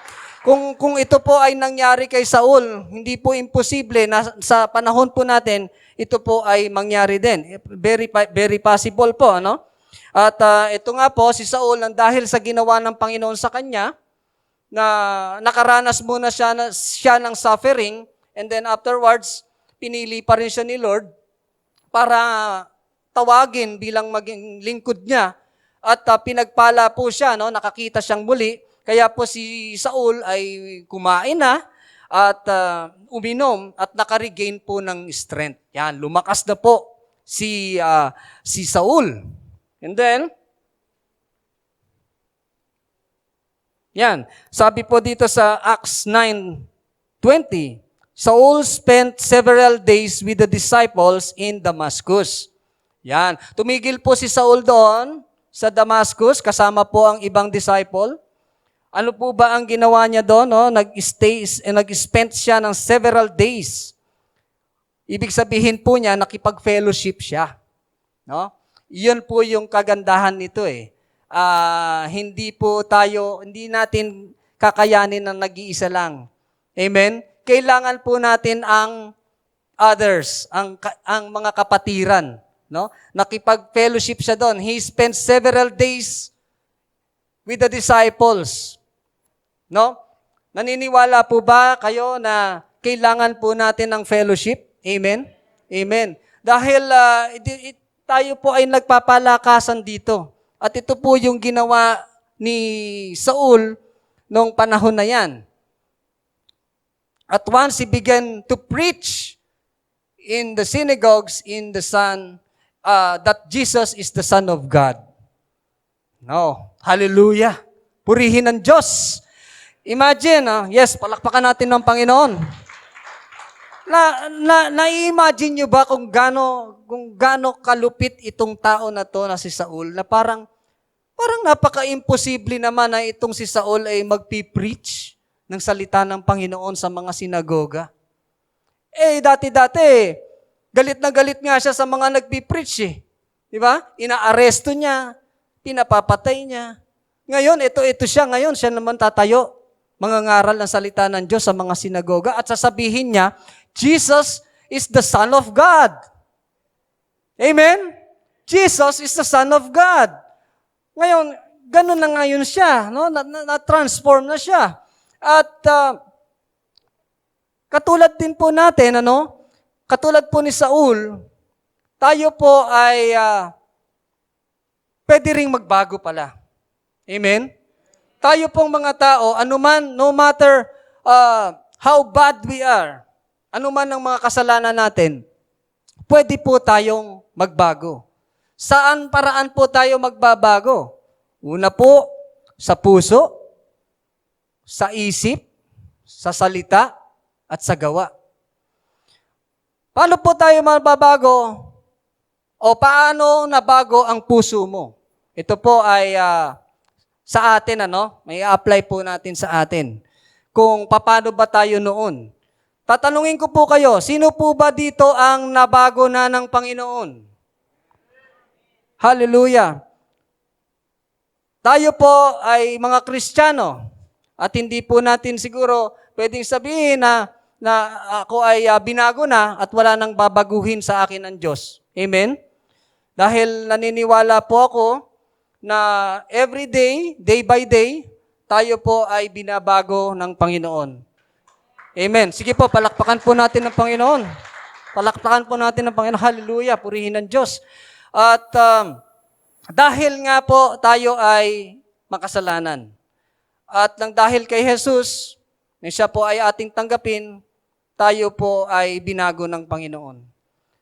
Kung ito po ay nangyari kay Saul, hindi po imposible na sa panahon po natin, ito po ay mangyari din. Very possible po, no? At ito nga po, si Saul, dahil sa ginawa ng Panginoon sa kanya, na nakaranas muna siya ng suffering, and then afterwards, pinili pa rin siya ni Lord para tawagin bilang maging lingkod niya. At pinagpala po siya, no? Nakakita siyang muli. Kaya po si Saul ay kumain na at uminom at nakaregain po ng strength. Yan, lumakas na po si Saul. And then, yan, sabi po dito sa Acts 9:20, Saul spent several days with the disciples in Damascus. Yan, tumigil po si Saul doon sa Damascus, kasama po ang ibang disciple. Ano po ba ang ginawa niya doon? No? Nag-spend siya ng several days. Ibig sabihin po niya, nakipag-fellowship siya. No? Iyon po yung kagandahan nito eh. Hindi natin kakayanin ng nag-iisa lang. Amen? Kailangan po natin ang others, ang mga kapatiran. No? Nakipag-fellowship siya doon. He spent several days with the disciples. No? Naniniwala po ba kayo na kailangan po natin ng fellowship? Amen? Amen. Dahil tayo po ay nagpapalakasan dito. At ito po yung ginawa ni Saul noong panahon na yan. At once he began to preach in the synagogues that Jesus is the Son of God. No. Hallelujah. Purihin ng Diyos. Imagine, yes, palakpakan natin ng Panginoon. Na-imagine nyo ba kung gaano kalupit itong tao na to na si Saul, na parang napaka-imposible naman na itong si Saul ay magpipreach ng salita ng Panginoon sa mga sinagoga. Dati-dati, galit na galit nga siya sa mga nagpipreach eh. Di ba? Inaaresto niya, pinapapatay niya. Ngayon, ito siya naman tatayo, mangangaral ng salita ng Diyos sa mga sinagoga at sasabihin niya, Jesus is the Son of God. Amen? Jesus is the Son of God. Ngayon, ganun na ngayon siya, no? Na-transform na siya. At katulad din po natin, katulad po ni Saul, tayo po ay pwede ring magbago pala. Amen? Tayo pong mga tao, anuman, no matter how bad we are, anuman ang mga kasalanan natin, pwede po tayong magbago. Saan paraan po tayo magbabago? Una po, sa puso, sa isip, sa salita, at sa gawa. Paano po tayo magbabago? O paano nabago ang puso mo? Ito po ay sa atin, may apply po natin sa atin. Kung paano ba tayo noon. Tatanungin ko po kayo, sino po ba dito ang nabago na ng Panginoon? Hallelujah. Tayo po ay mga Kristiyano at hindi po natin siguro pwedeng sabihin na ako ay binago na at wala nang babaguhin sa akin ang Diyos. Amen? Dahil naniniwala po ako na every day, day by day, tayo po ay binabago ng Panginoon. Amen. Sige po, palakpakan po natin ng Panginoon. Palakpakan po natin ng Panginoon. Hallelujah. Purihin ng Diyos. At dahil nga po tayo ay makasalanan. At nang dahil kay Jesus, na siya po ay ating tanggapin, tayo po ay binago ng Panginoon.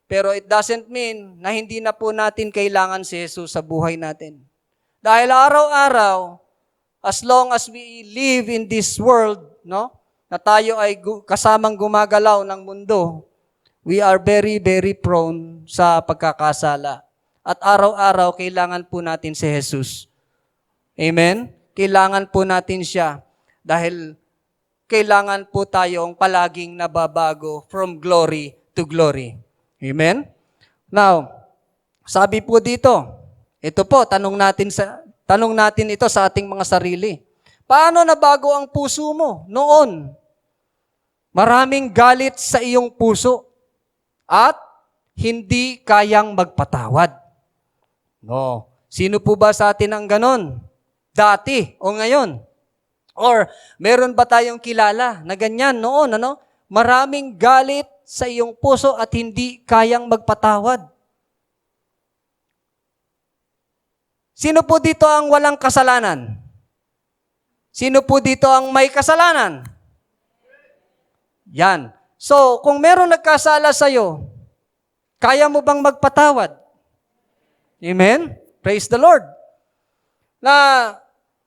Pero it doesn't mean na hindi na po natin kailangan si Jesus sa buhay natin. Dahil araw-araw, as long as we live in this world, na tayo ay kasamang gumagalaw ng mundo, we are very, very prone sa pagkakasala. At araw-araw, kailangan po natin si Jesus. Amen? Kailangan po natin siya dahil kailangan po tayong palaging nababago from glory to glory. Amen? Now, sabi po dito, ito po, tanong natin ito sa ating mga sarili. Paano nabago ang puso mo noon? Maraming galit sa iyong puso at hindi kayang magpatawad. No. Sino po ba sa atin ang ganon? Dati o ngayon? Or meron ba tayong kilala na ganyan noon? Maraming galit sa iyong puso at hindi kayang magpatawad. Sino po dito ang walang kasalanan? Sino po dito ang may kasalanan? Yan. So, kung meron nagkasala sa'yo, kaya mo bang magpatawad? Amen? Praise the Lord. Na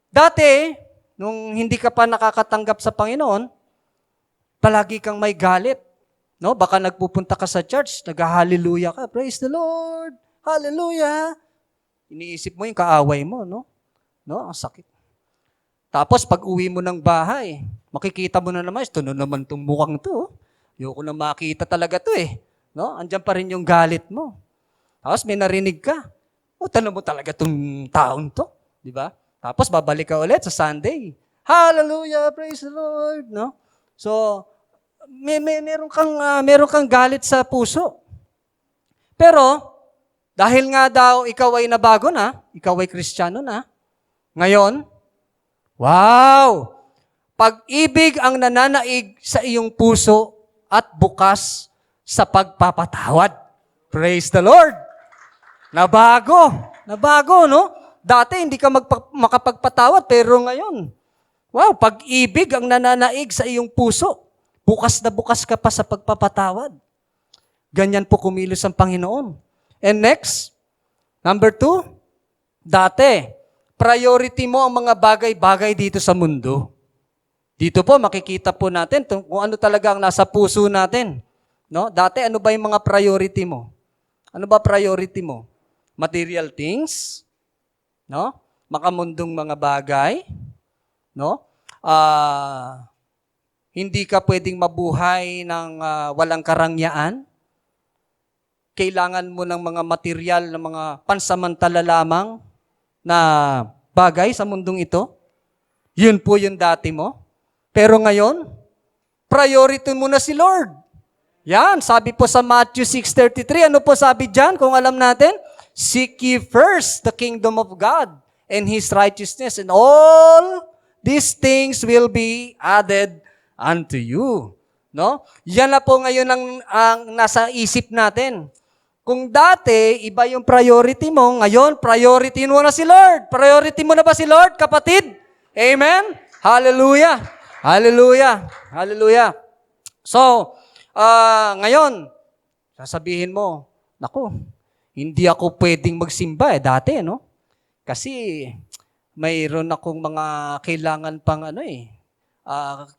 dati, nung hindi ka pa nakakatanggap sa Panginoon, palagi kang may galit. No? Baka nagpupunta ka sa church, nag-hallelujah ka. Praise the Lord. Hallelujah. Iniisip mo yung kaaway mo, no? Ang sakit. Tapos pag uwi mo ng bahay, makikita mo na naman, ito na naman itong mukhang to. Ayoko na makita talaga to No? Andiyan pa rin yung galit mo. Tapos may narinig ka. Tanong mo talaga itong taon to. Di ba? Tapos babalik ka ulit sa Sunday. Hallelujah, praise the Lord. No? So, meron kang galit sa puso. Pero, dahil nga daw ikaw ay nabago na, ikaw ay Kristiyano na, ngayon, wow! Pag-ibig ang nananaig sa iyong puso at bukas sa pagpapatawad. Praise the Lord! Nabago, no? Dati hindi ka makapagpatawad, pero ngayon, wow, pag-ibig ang nananaig sa iyong puso. Bukas na bukas ka pa sa pagpapatawad. Ganyan po kumilos ang Panginoon. And next, number 2, dati, priority mo ang mga bagay-bagay dito sa mundo. Dito po, makikita po natin kung ano talaga ang nasa puso natin. No? Dati, ano ba yung mga priority mo? Ano ba priority mo? Material things? No? Makamundong mga bagay? No? Hindi ka pwedeng mabuhay ng walang karangyaan? Kailangan mo ng mga material, ng mga pansamantala lamang na bagay sa mundong ito? Yun po yung dati mo. Pero ngayon, priority mo na si Lord. Yan, sabi po sa Matthew 6:33, ano po sabi dyan kung alam natin? Seek ye first the kingdom of God and His righteousness, and all these things will be added unto you. No? Yan na po ngayon ang nasa isip natin. Kung dati, iba yung priority mo, ngayon, priority mo na si Lord. Priority mo na ba si Lord, kapatid? Amen? Hallelujah! Hallelujah! Hallelujah! So, ngayon, sasabihin mo, naku, hindi ako pwedeng magsimba dati, no? Kasi mayroon akong mga kailangan pang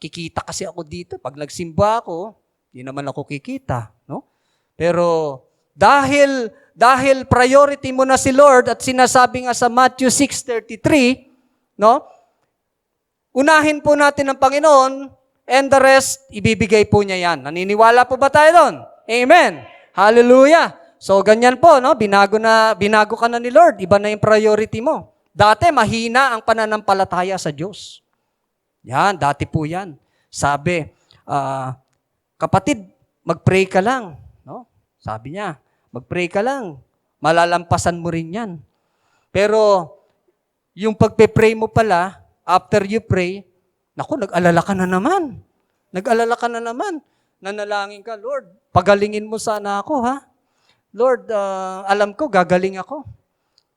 kikita kasi ako dito. Pag nagsimba ako, di naman ako kikita, no? Pero dahil priority mo na si Lord at sinasabi nga sa Matthew 6:33, no? Unahin po natin ang Panginoon and the rest, ibibigay po niya yan. Naniniwala po ba tayo doon? Amen. Hallelujah. So, ganyan po, no? Binago ka na ni Lord. Iba na yung priority mo. Dati, mahina ang pananampalataya sa Diyos. Yan, dati po yan. Sabi, kapatid, mag-pray ka lang. No? Sabi niya, mag-pray ka lang. Malalampasan mo rin yan. Pero, yung pagpe-pray mo pala, after you pray, naku, nag-alala ka na naman. Nag-alala ka na naman. Nanalangin ka, Lord, pagalingin mo sana ako, ha? Lord, alam ko, gagaling ako.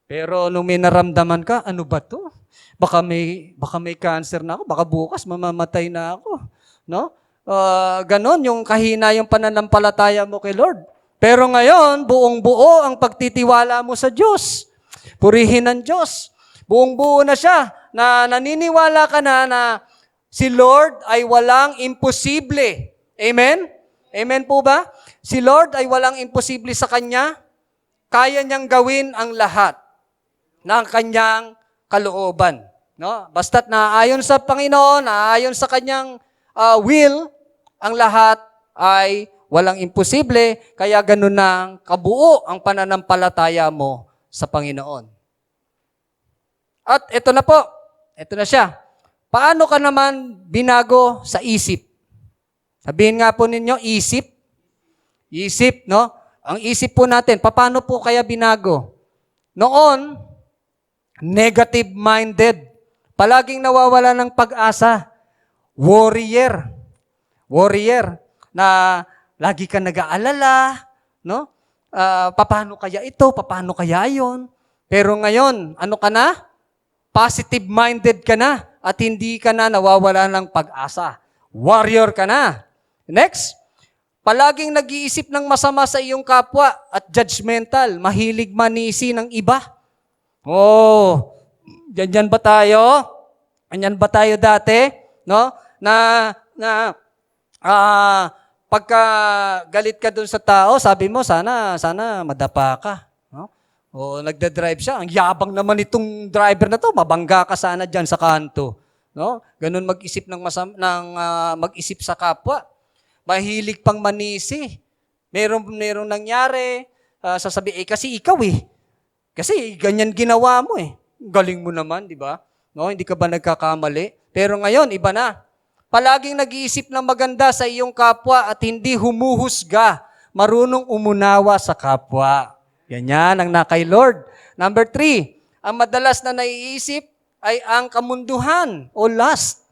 Pero nung may naramdaman ka, ano ba to? Baka may cancer na ako, baka bukas mamamatay na ako. No? Ganon, yung kahina yung pananampalataya mo kay Lord. Pero ngayon, buong-buo ang pagtitiwala mo sa Diyos. Purihin ang Diyos. Buong-buo na siya, na naniniwala ka na si Lord ay walang imposible. Amen? Amen po ba? Si Lord ay walang imposible sa Kanya. Kaya niyang gawin ang lahat ng Kanyang kalooban. No? Basta't naayon sa Panginoon, naayon sa Kanyang will, ang lahat ay walang imposible. Kaya ganun na kabuo ang pananampalataya mo sa Panginoon. At ito na po. Ito na siya. Paano ka naman binago sa isip? Sabihin nga po ninyo, isip. Isip, no? Ang isip po natin, paano po kaya binago? Noon, negative-minded. Palaging nawawala ng pag-asa. Warrior. Warrior. Na lagi ka nag-aalala, no? Paano kaya ito? Paano kaya yon? Pero ngayon, ano ka na? Positive-minded ka na at hindi ka na nawawala ng pag-asa. Warrior ka na. Next, palaging nag-iisip ng masama sa iyong kapwa at judgmental, mahilig manisi ng iba. Oh, dyan ba tayo? Ganyan ba tayo dati? No? Pagka galit ka dun sa tao, sabi mo, sana madapa ka. No? O nagda-drive siya, ang yabang naman itong driver na to, mabangga ka sana dyan sa kanto. No? Ganun mag-isip mag-isip sa kapwa. Mahilig pang manisi. Merong nangyari, sasabi, kasi ikaw Kasi ganyan ginawa mo Galing mo naman, di ba? No, hindi ka ba nagkakamali? Pero ngayon, iba na. Palaging nag-iisip ng maganda sa iyong kapwa at hindi humuhusga. Marunong umunawa sa kapwa. Ganyan ang kay Lord. Number 3, ang madalas na naiisip ay ang kamunduhan o lust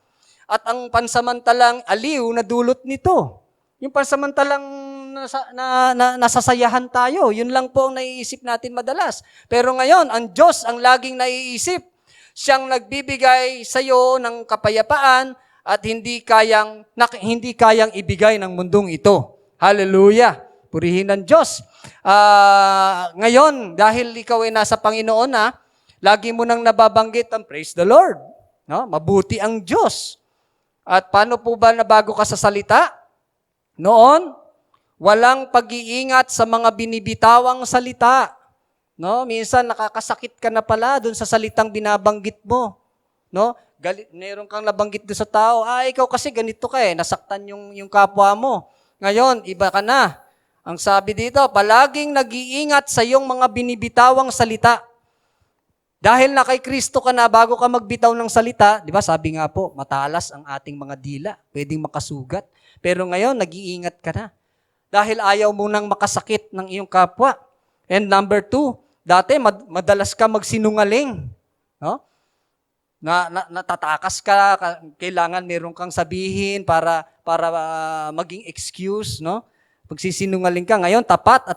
at ang pansamantalang aliw na dulot nito. Yung pansamantalang nasasayahan tayo, yun lang po ang naiisip natin madalas. Pero ngayon, ang Diyos ang laging naiisip. Siyang nagbibigay sa iyo ng kapayapaan at hindi kayang ibigay ng mundong ito. Hallelujah! Purihin ang Diyos. Ngayon, dahil ikaw ay nasa Panginoon lagi mo nang nababanggit ang praise the Lord. No? Mabuti ang Diyos. At paano po ba nabago ka sa salita? Noon, walang pag-iingat sa mga binibitawang salita. No? Minsan nakakasakit ka na pala dun sa salitang binabanggit mo. No? Meron kang nabanggit doon sa tao, ikaw kasi ganito ka nasaktan yung kapwa mo. Ngayon, iba ka na. Ang sabi dito, palaging nag-iingat sa iyong mga binibitawang salita. Dahil na kay Kristo ka na, bago ka magbitaw ng salita, di ba sabi nga po, matalas ang ating mga dila, pwedeng makasugat. Pero ngayon, nag-iingat ka na. dahil ayaw mo nang makasakit ng iyong kapwa. And number 2, dati madalas ka magsinungaling. No? Natatakas ka, kailangan meron kang sabihin para maging excuse, no? Pagsisinungaling ka ngayon, tapat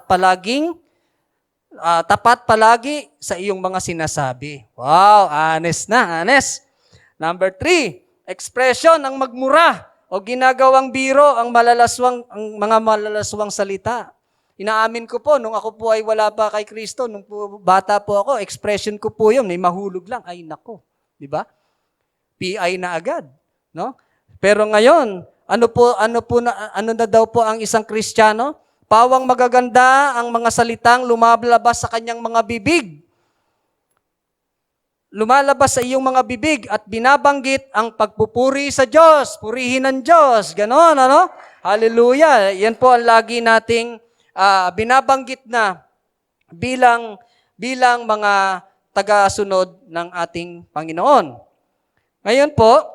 palagi sa iyong mga sinasabi. Wow, honest na, honest. Number 3, expression ng magmura o ginagawang biro ang mga malalaswang salita. Inaamin ko po, nung ako po ay wala pa kay Kristo, nung po bata po ako, expression ko po yun, may mahulog lang, ay nako. Di ba? PI na agad, no? Pero ngayon, ano na daw po ang isang Kristiyano? Pawang magaganda ang mga salitang lumalabas sa kanyang mga bibig. Lumalabas sa iyong mga bibig at binabanggit ang pagpupuri sa Diyos, purihin ng Diyos. Ganon, ano? Hallelujah. Yan po ang lagi nating binabanggit na bilang mga tagasunod ng ating Panginoon. Ngayon po,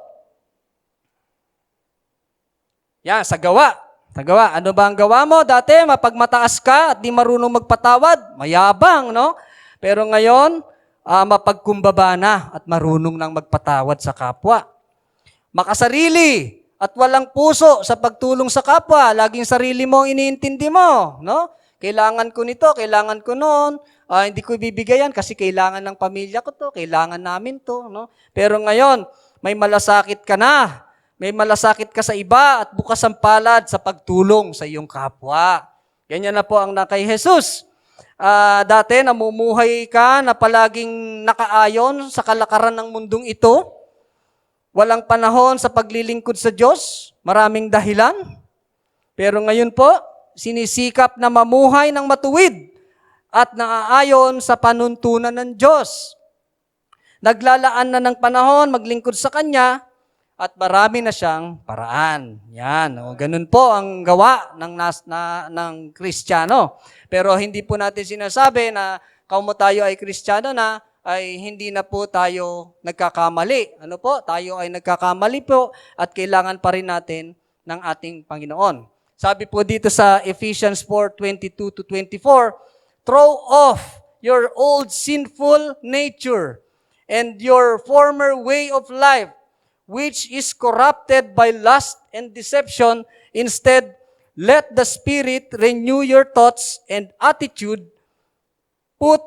yan, sa gawa. Ano ba ang gawa mo? Dati, mapagmataas ka at di marunong magpatawad. Mayabang, no? Pero ngayon, mapagkumbaba na at marunong nang magpatawad sa kapwa. Makasarili at walang puso sa pagtulong sa kapwa. Laging sarili mo ang iniintindi mo, no? Kailangan ko nito, kailangan ko noon. Hindi ko ibibigayan kasi kailangan ng pamilya ko to, kailangan namin to, no? Pero ngayon, may malasakit ka na. May malasakit ka sa iba at bukas ang palad sa pagtulong sa iyong kapwa. Ganyan na po ang kay Jesus. Dati, namumuhay ka na palaging nakaayon sa kalakaran ng mundong ito. Walang panahon sa paglilingkod sa Diyos. Maraming dahilan. Pero ngayon po, sinisikap na mamuhay ng matuwid at naaayon sa panuntunan ng Diyos. Naglalaan na ng panahon, maglingkod sa Kanya, at marami na siyang paraan. Yan. Ganun po ang gawa ng Kristiyano. Pero hindi po natin sinasabi na kung tayo ay Kristiyano na, ay hindi na po tayo nagkakamali. Ano po? Tayo ay nagkakamali po at kailangan pa rin natin ng ating Panginoon. Sabi po dito sa Ephesians 4:22-24, throw off your old sinful nature and your former way of life, which is corrupted by lust and deception. Instead, let the Spirit renew your thoughts and attitude. Put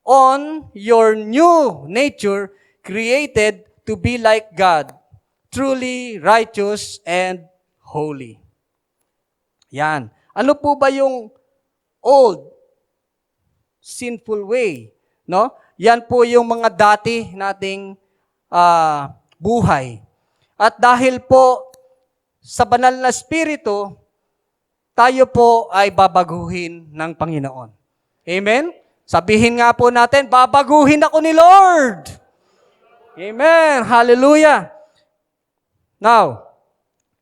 on your new nature, created to be like God, truly righteous and holy. Yan. Ano po ba yung old sinful way? No? Yan po yung mga dati nating buhay. At dahil po sa banal na Espiritu, tayo po ay babaguhin ng Panginoon. Amen? Sabihin nga po natin, babaguhin ako ni Lord. Amen. Hallelujah. Now,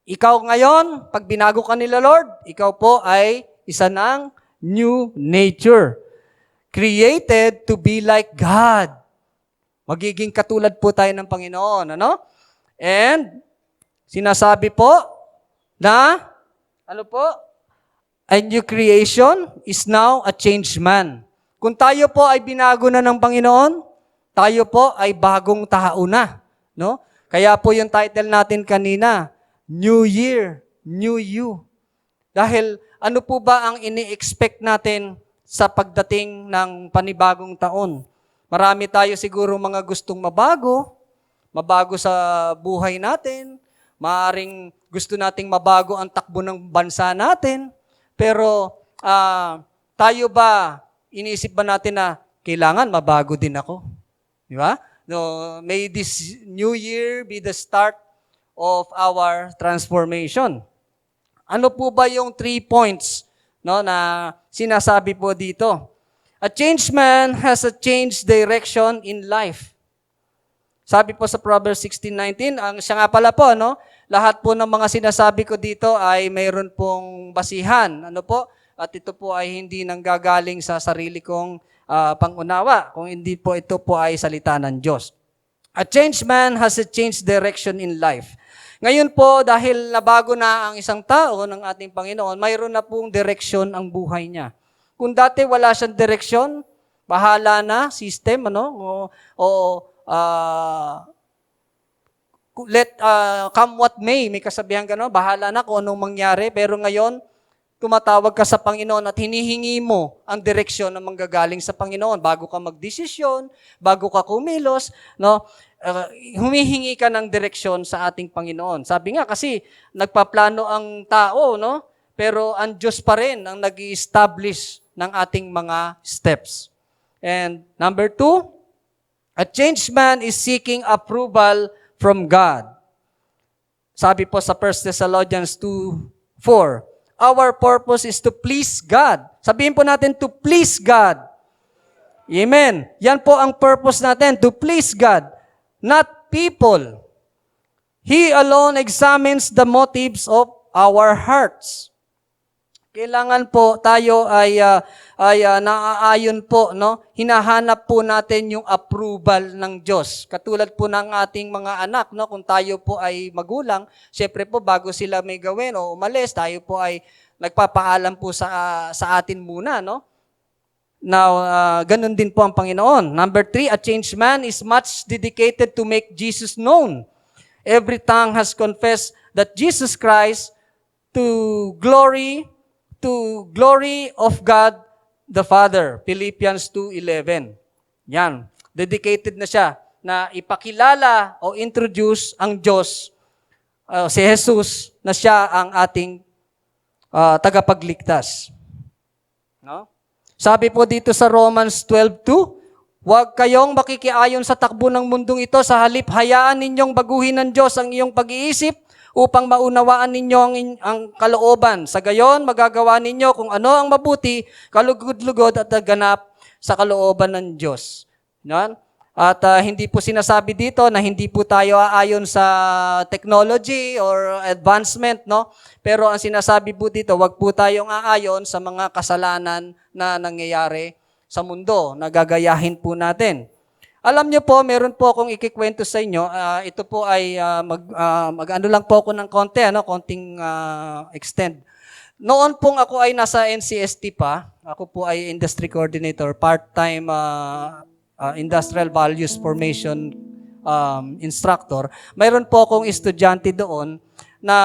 ikaw ngayon, pag binago ka nila Lord, ikaw po ay isa ng new nature. Created to be like God. Magiging katulad po tayo ng Panginoon, ano? And, sinasabi po na, ano po? A new creation is now a changed man. Kung tayo po ay binago na ng Panginoon, tayo po ay bagong tao na, no? Kaya po yung title natin kanina, New Year, New You. Dahil, ano po ba ang ini-expect natin sa pagdating ng panibagong taon? Marami tayo siguro mga gustong mabago sa buhay natin. Maaring gusto nating mabago ang takbo ng bansa natin. Pero tayo ba, iniisip ba natin na kailangan mabago din ako? Di ba? No, may this new year be the start of our transformation. Ano po ba yung 3 points, no, na sinasabi po dito? A changed man has a changed direction in life. Sabi po sa Proverbs 16:19, siya nga pala po, no? Lahat po ng mga sinasabi ko dito ay mayroon pong basihan. Ano po? At ito po ay hindi nanggagaling sa sarili kong pangunawa. Kung hindi po ito po ay salita ng Diyos. A changed man has a changed direction in life. Ngayon po, dahil nabago na ang isang tao ng ating Panginoon, mayroon na pong direksyon ang buhay niya. Kung dati wala siyang direksyon, bahala na, system, let come what may kasabihan gano'n, bahala na kung anong mangyari. Pero ngayon, tumatawag ka sa Panginoon at hinihingi mo ang direksyon na manggagaling sa Panginoon bago ka magdesisyon, bago ka kumilos, no? Humihingi ka ng direksyon sa ating Panginoon. Sabi nga kasi nagpaplano ang tao, no? Pero ang Diyos pa rin ang nag-i-establish ng ating mga steps. And number 2, a changed man is seeking approval from God. Sabi po sa 1 Thessalonians 2:4, our purpose is to please God. Sabihin po natin, to please God. Amen. Yan po ang purpose natin, to please God, not people. He alone examines the motives of our hearts. Kailangan po tayo ay naaayon po, no? Hinahanap po natin yung approval ng Diyos. Katulad po ng ating mga anak, no? Kung tayo po ay magulang, syempre po bago sila may gawin o umalis, tayo po ay nagpapaalam po sa atin muna, no? Now, ganun din po ang Panginoon. Number 3, a changed man is much dedicated to make Jesus known. Every tongue has confessed that Jesus Christ to glory of God the Father. Philippians 2:11. Yan. Dedicated na siya na ipakilala o introduce ang Diyos, si Jesus, na siya ang ating tagapagligtas. No? Sabi po dito sa Romans 12:2, huwag kayong makikiayon sa takbo ng mundong ito, sa halip hayaan ninyong baguhin ng Diyos ang iyong pag-iisip upang maunawaan ninyo ang kalooban. Sa gayon, magagawa ninyo kung ano ang mabuti, kalugod-lugod at ganap sa kalooban ng Diyos. Yan? At hindi po sinasabi dito na hindi po tayo aayon sa technology or advancement, no? Pero ang sinasabi po dito, wag po tayong aayon sa mga kasalanan na nangyayari sa mundo, na gagayahin po natin. Alam niyo po, meron po akong ikikwento sa inyo. Ito po ay mag-ano lang po ako ng konting extend. Noon pong ako ay nasa NCST pa, ako po ay industry coordinator, part-time industrial values formation instructor. Mayroon po akong estudyante doon na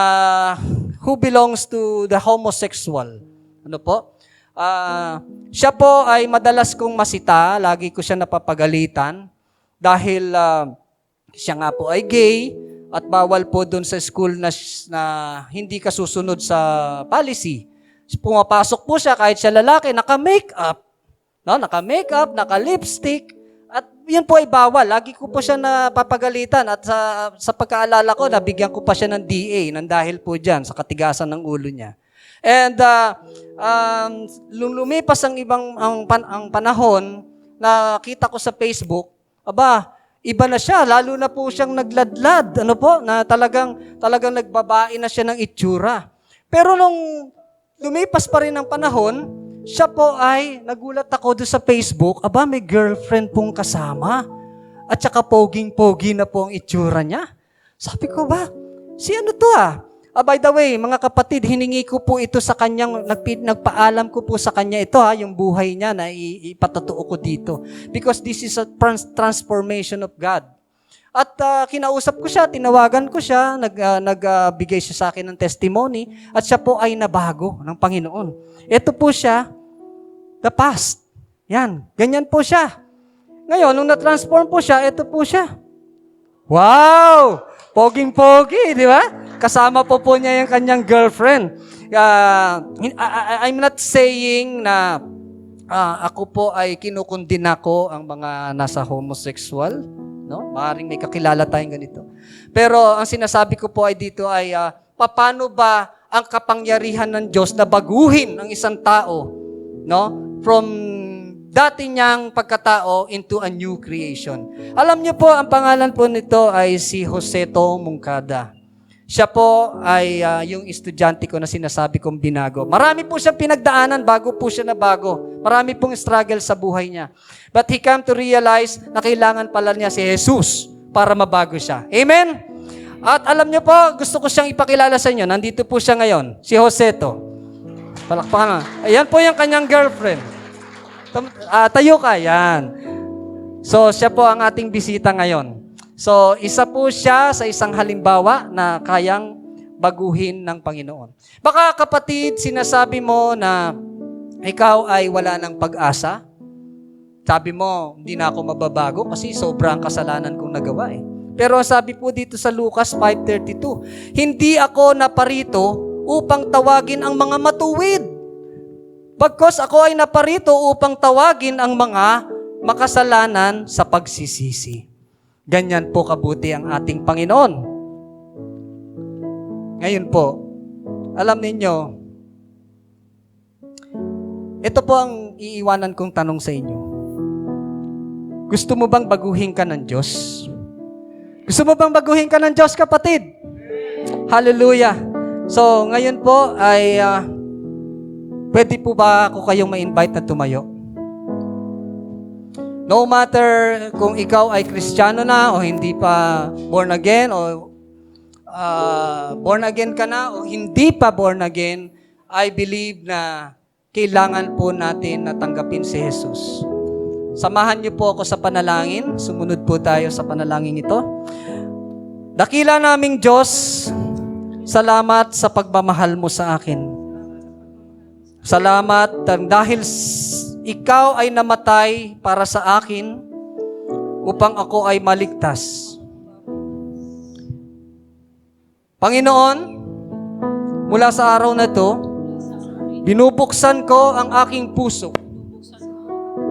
who belongs to the homosexual. Ano po? Siya po ay madalas kong masita, lagi ko siya napapagalitan dahil siya nga po ay gay at bawal po doon sa school na hindi kasusunod sa policy. Pumapasok po siya kahit siya lalaki, naka-makeup, no? Naka-makeup, naka-lipstick, at yun po ay bawal. Lagi ko po siya napapagalitan at sa pagkaalala ko, nabigyan ko pa siya ng DA nang dahil po dyan sa katigasan ng ulo niya. And lumipas ang ang panahon, nakita ko sa Facebook, iba na siya, lalo na po siyang nagladlad, na talagang nagbabae na siya ng itsura. Pero nung lumipas pa rin ang panahon, siya po ay, nagulat ako doon sa Facebook, may girlfriend pong kasama. At saka poging-pogi na po ang itsura niya. Sabi ko si ano to by the way, mga kapatid, hiningi ko po ito sa kanyang, nagpaalam ko po sa kanya ito yung buhay niya na ipatotoo ko dito. Because this is a transformation of God. At kinausap ko siya, tinawagan ko siya, nagbigay siya sa akin ng testimony, at siya po ay nabago ng Panginoon. Ito po siya, the past. Yan, ganyan po siya. Ngayon, nung na-transform po siya, ito po siya. Wow! Poging-pogi, di ba? Kasama po niya yung kanyang girlfriend. I'm not saying na ako po ay kinukundina ko ang mga nasa homosexual. No? Maaaring may kakilala tayong ganito. Pero ang sinasabi ko po ay dito ay paano ba ang kapangyarihan ng Diyos na baguhin ang isang tao, no? From dati niyang pagkatao into a new creation. Alam niyo po, ang pangalan po nito ay si Joseto Mungkada. Siya po ay yung estudyante ko na sinasabi kong binago. Marami po siyang pinagdaanan bago po siya nabago. Marami pong struggle sa buhay niya. But he came to realize na kailangan pala niya si Jesus para mabago siya. Amen? At alam niyo po, gusto ko siyang ipakilala sa inyo. Nandito po siya ngayon, si Jose to. Palakpakan na. Ayan po yung kanyang girlfriend. Tayo ka, yan. So, siya po ang ating bisita ngayon. So, isa po siya sa isang halimbawa na kayang baguhin ng Panginoon. Baka kapatid, sinasabi mo na ikaw ay wala ng pag-asa. Sabi mo, hindi na ako mababago kasi sobrang kasalanan kong nagawa eh. Pero sabi po dito sa Lucas 5:32, hindi ako naparito upang tawagin ang mga matuwid. Bagkus ako ay naparito upang tawagin ang mga makasalanan sa pagsisisi. Ganyan po kabuti ang ating Panginoon. Ngayon po, alam ninyo, ito po ang iiwanan kong tanong sa inyo. Gusto mo bang baguhin ka ng Diyos? Gusto mo bang baguhin ka ng Diyos, kapatid? Hallelujah. So, ngayon po ay pwede po ba ako kayong ma-invite na tumayo? No matter kung ikaw ay Kristiyano na o hindi pa born again o born again ka na o hindi pa born again, I believe na kailangan po natin na tanggapin si Jesus. Samahan niyo po ako sa panalangin. Sumunod po tayo sa panalangin ito. Dakila naming Diyos, salamat sa pagmamahal mo sa akin. Salamat dahil ikaw ay namatay para sa akin upang ako ay maligtas. Panginoon, mula sa araw na ito, binubuksan ko ang aking puso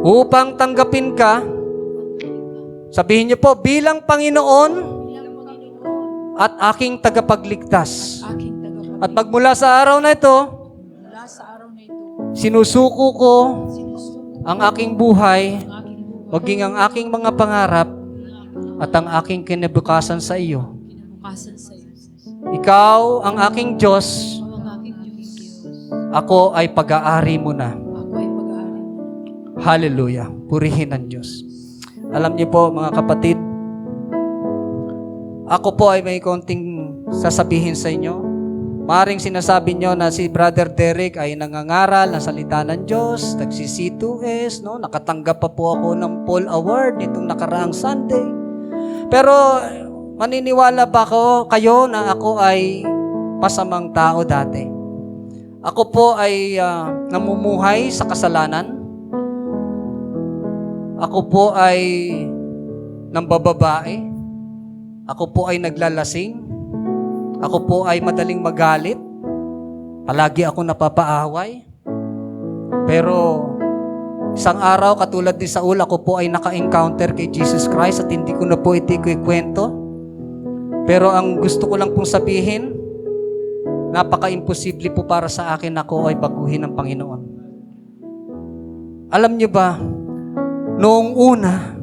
upang tanggapin ka. Sabihin niyo po, bilang Panginoon at aking tagapagligtas. At magmula sa araw na ito, sinusuko ko ang aking buhay, maging ang aking mga pangarap at ang aking kinabukasan sa iyo. Ikaw ang aking Diyos. Ako ay pag-aari mo na. Hallelujah. Purihin ang Diyos. Alam niyo po, mga kapatid, ako po ay may konting sasabihin sa inyo. Maring sinasabi niyo na si Brother Derek ay nangangaral ng salita ng Diyos, nagsi-C2S, no? Nakatanggap pa po ako ng Paul Award nitong nakaraang Sunday. Pero maniniwala ba kayo na ako ay masamang tao dati? Ako po ay namumuhay sa kasalanan. Ako po ay nambababae. Ako po ay naglalasing. Ako po ay madaling magalit. Palagi ako napapaaway. Pero isang araw, katulad ni Saul, ako po ay naka-encounter kay Jesus Christ at hindi ko na po ito ikwento. Pero ang gusto ko lang pong sabihin, napaka-imposible po para sa akin ako ay baguhin ng Panginoon. Alam niyo ba, noong una,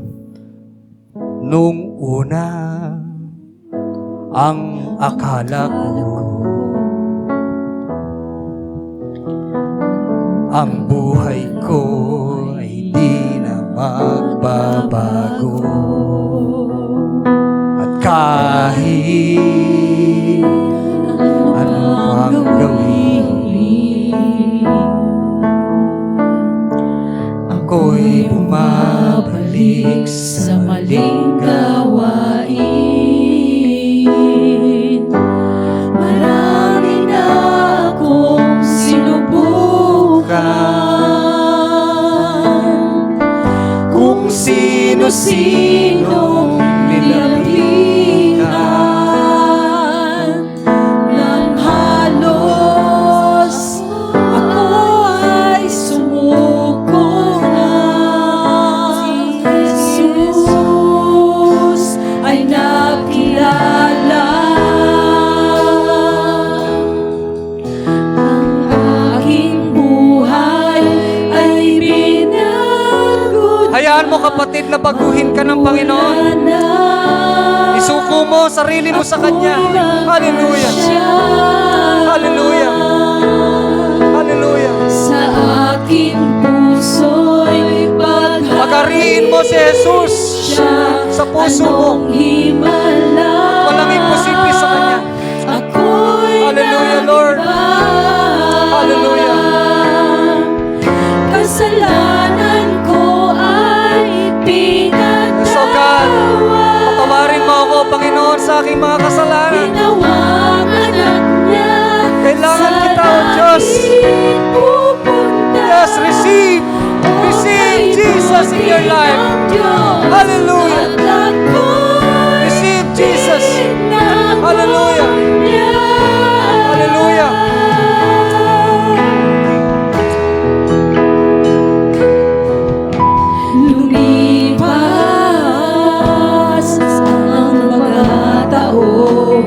ang akala ko, ang buhay ko ay di na magbabago. At kahit ano ang gawin, ako'y bumabalik sa maling gawain. Marami na akong sinubukan, kung sino-sino nilapitan ng halos. Ako ay sumuko na. Si Jesus ay nakilala. Ang aking buhay ay binago. Hayaan mo, kapatid, na baguhin ka ng Panginoon. Isuko mo sarili mo sa Kanya. Hallelujah. Hallelujah. Hallelujah. Sa aking puso'y Pagariin mo si Jesus sa puso mo. himala. Walang imposible sa aking mga kasalanan. Ginawang anak niya. Kailangan kita, O Diyos. Yes, receive Jesus in your life. Hallelujah. Receive Jesus. Hallelujah. Hallelujah. Lumipas ang mga taon,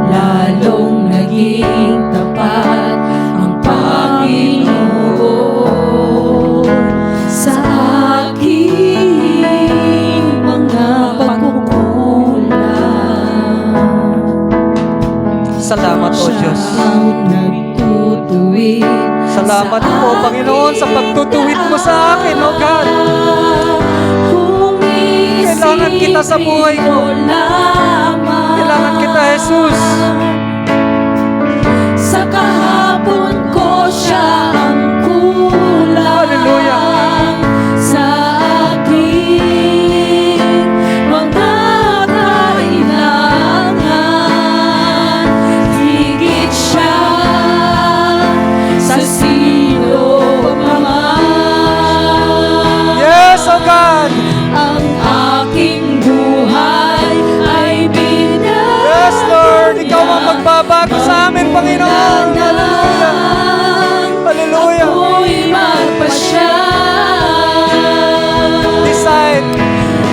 lalong naging tapat ang Panginoon sa aking mga pagkukulang. Salamat, O Diyos. Ang nagtutuwid Salamat po, Panginoon, sa pagtutuwid mo sa akin, O God. Kailangan kita sa buhay ko. Kailangan kita, Jesus. Sa kahapon ko siya ang kulang. Hallelujah. Sa aking mga kailangan, higit siya sa sino pa man. Yes, O God. Ang aking buhay ay binagay. Yes, Lord. Ikaw ang magbabago sa amin, Panginoon. Hallelujah. Hallelujah. Ako'y magpasya Decide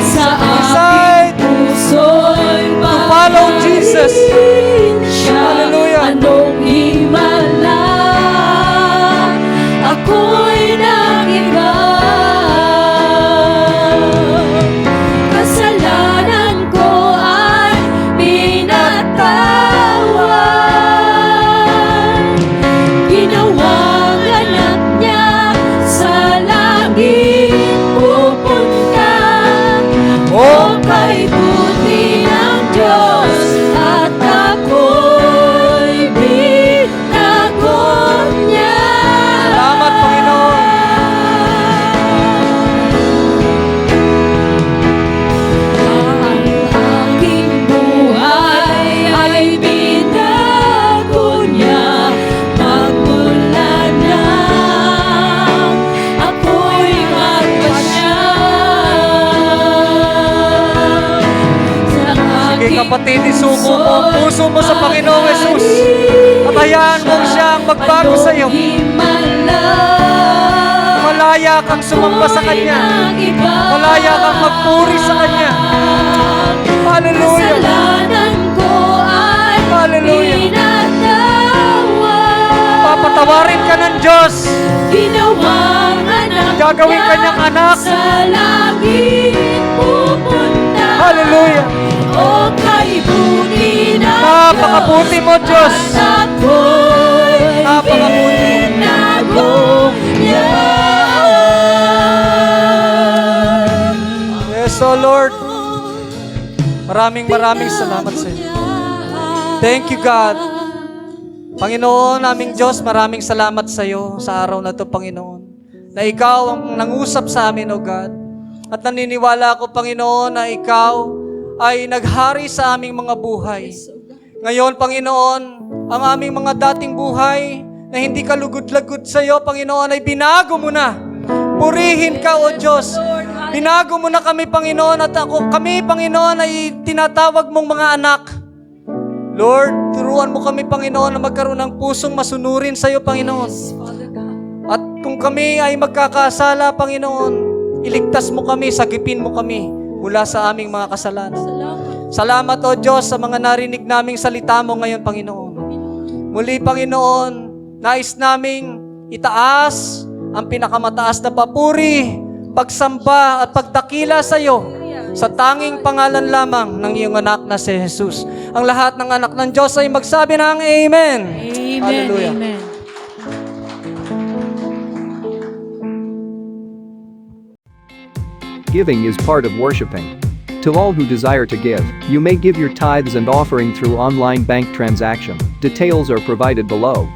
sa Decide aking puso'y to follow Jesus. siya. Hallelujah. Anong himala ako'y nagiba. Kasalanan ko ay pinatawan. Ginawang anak niya sa langit pupunta. O kay buti ng Diyos at ako'y binago niya. Salamat, Panginoon. Ang aking buhay ay binago niya. Magmula na ako'y magpasya. Sa Sige, aking kapatid, isuko mo ang puso mo sa Panginoong Jesus. At hayaan mo siyang magbago sa iyo. Malaya kang sumamba sa Kanya. Malaya kang magpuri sa Kanya. Hallelujah. Kasalanan ko ay Hallelujah. pinatawa. Papatawarin ka ng Diyos. Ginawang anak Gagawin ka niyang anak. sa langit pupunta. Hallelujah. O kay buti na Napakabuti mo, Diyos. at ako'y Napakabuti. binago niya. Yes, O Lord. Maraming salamat sa iyo. Thank you, God. Panginoon, aming Diyos, maraming salamat sa iyo sa araw na ito, Panginoon. Na ikaw ang nangusap sa amin, O God. At naniniwala ako, Panginoon, na ikaw ay naghari sa aming mga buhay. Ngayon, Panginoon, ang aming mga dating buhay na hindi ka lugod-lagod sa iyo, Panginoon, ay binago mo na. Purihin ka, O Diyos. Binago mo na kami, Panginoon, at kami, Panginoon, ay tinatawag mong mga anak. Lord, turuan mo kami, Panginoon, na magkaroon ng pusong masunurin sa iyo, Panginoon. At kung kami ay magkakasala, Panginoon, iligtas mo kami, sagipin mo kami mula sa aming mga kasalanan. Salamat, O Diyos, sa mga narinig naming salita mo ngayon, Panginoon. Muli, Panginoon, nais naming itaas ang pinakamataas na papuri, pagsamba at pagdakila sa iyo sa tanging pangalan lamang ng iyong anak na si Jesus. Ang lahat ng anak ng Diyos ay magsabi ng Amen. Amen. Hallelujah. Amen. Giving is part of worshiping. To all who desire to give, you may give your tithes and offering through online bank transaction. Details are provided below.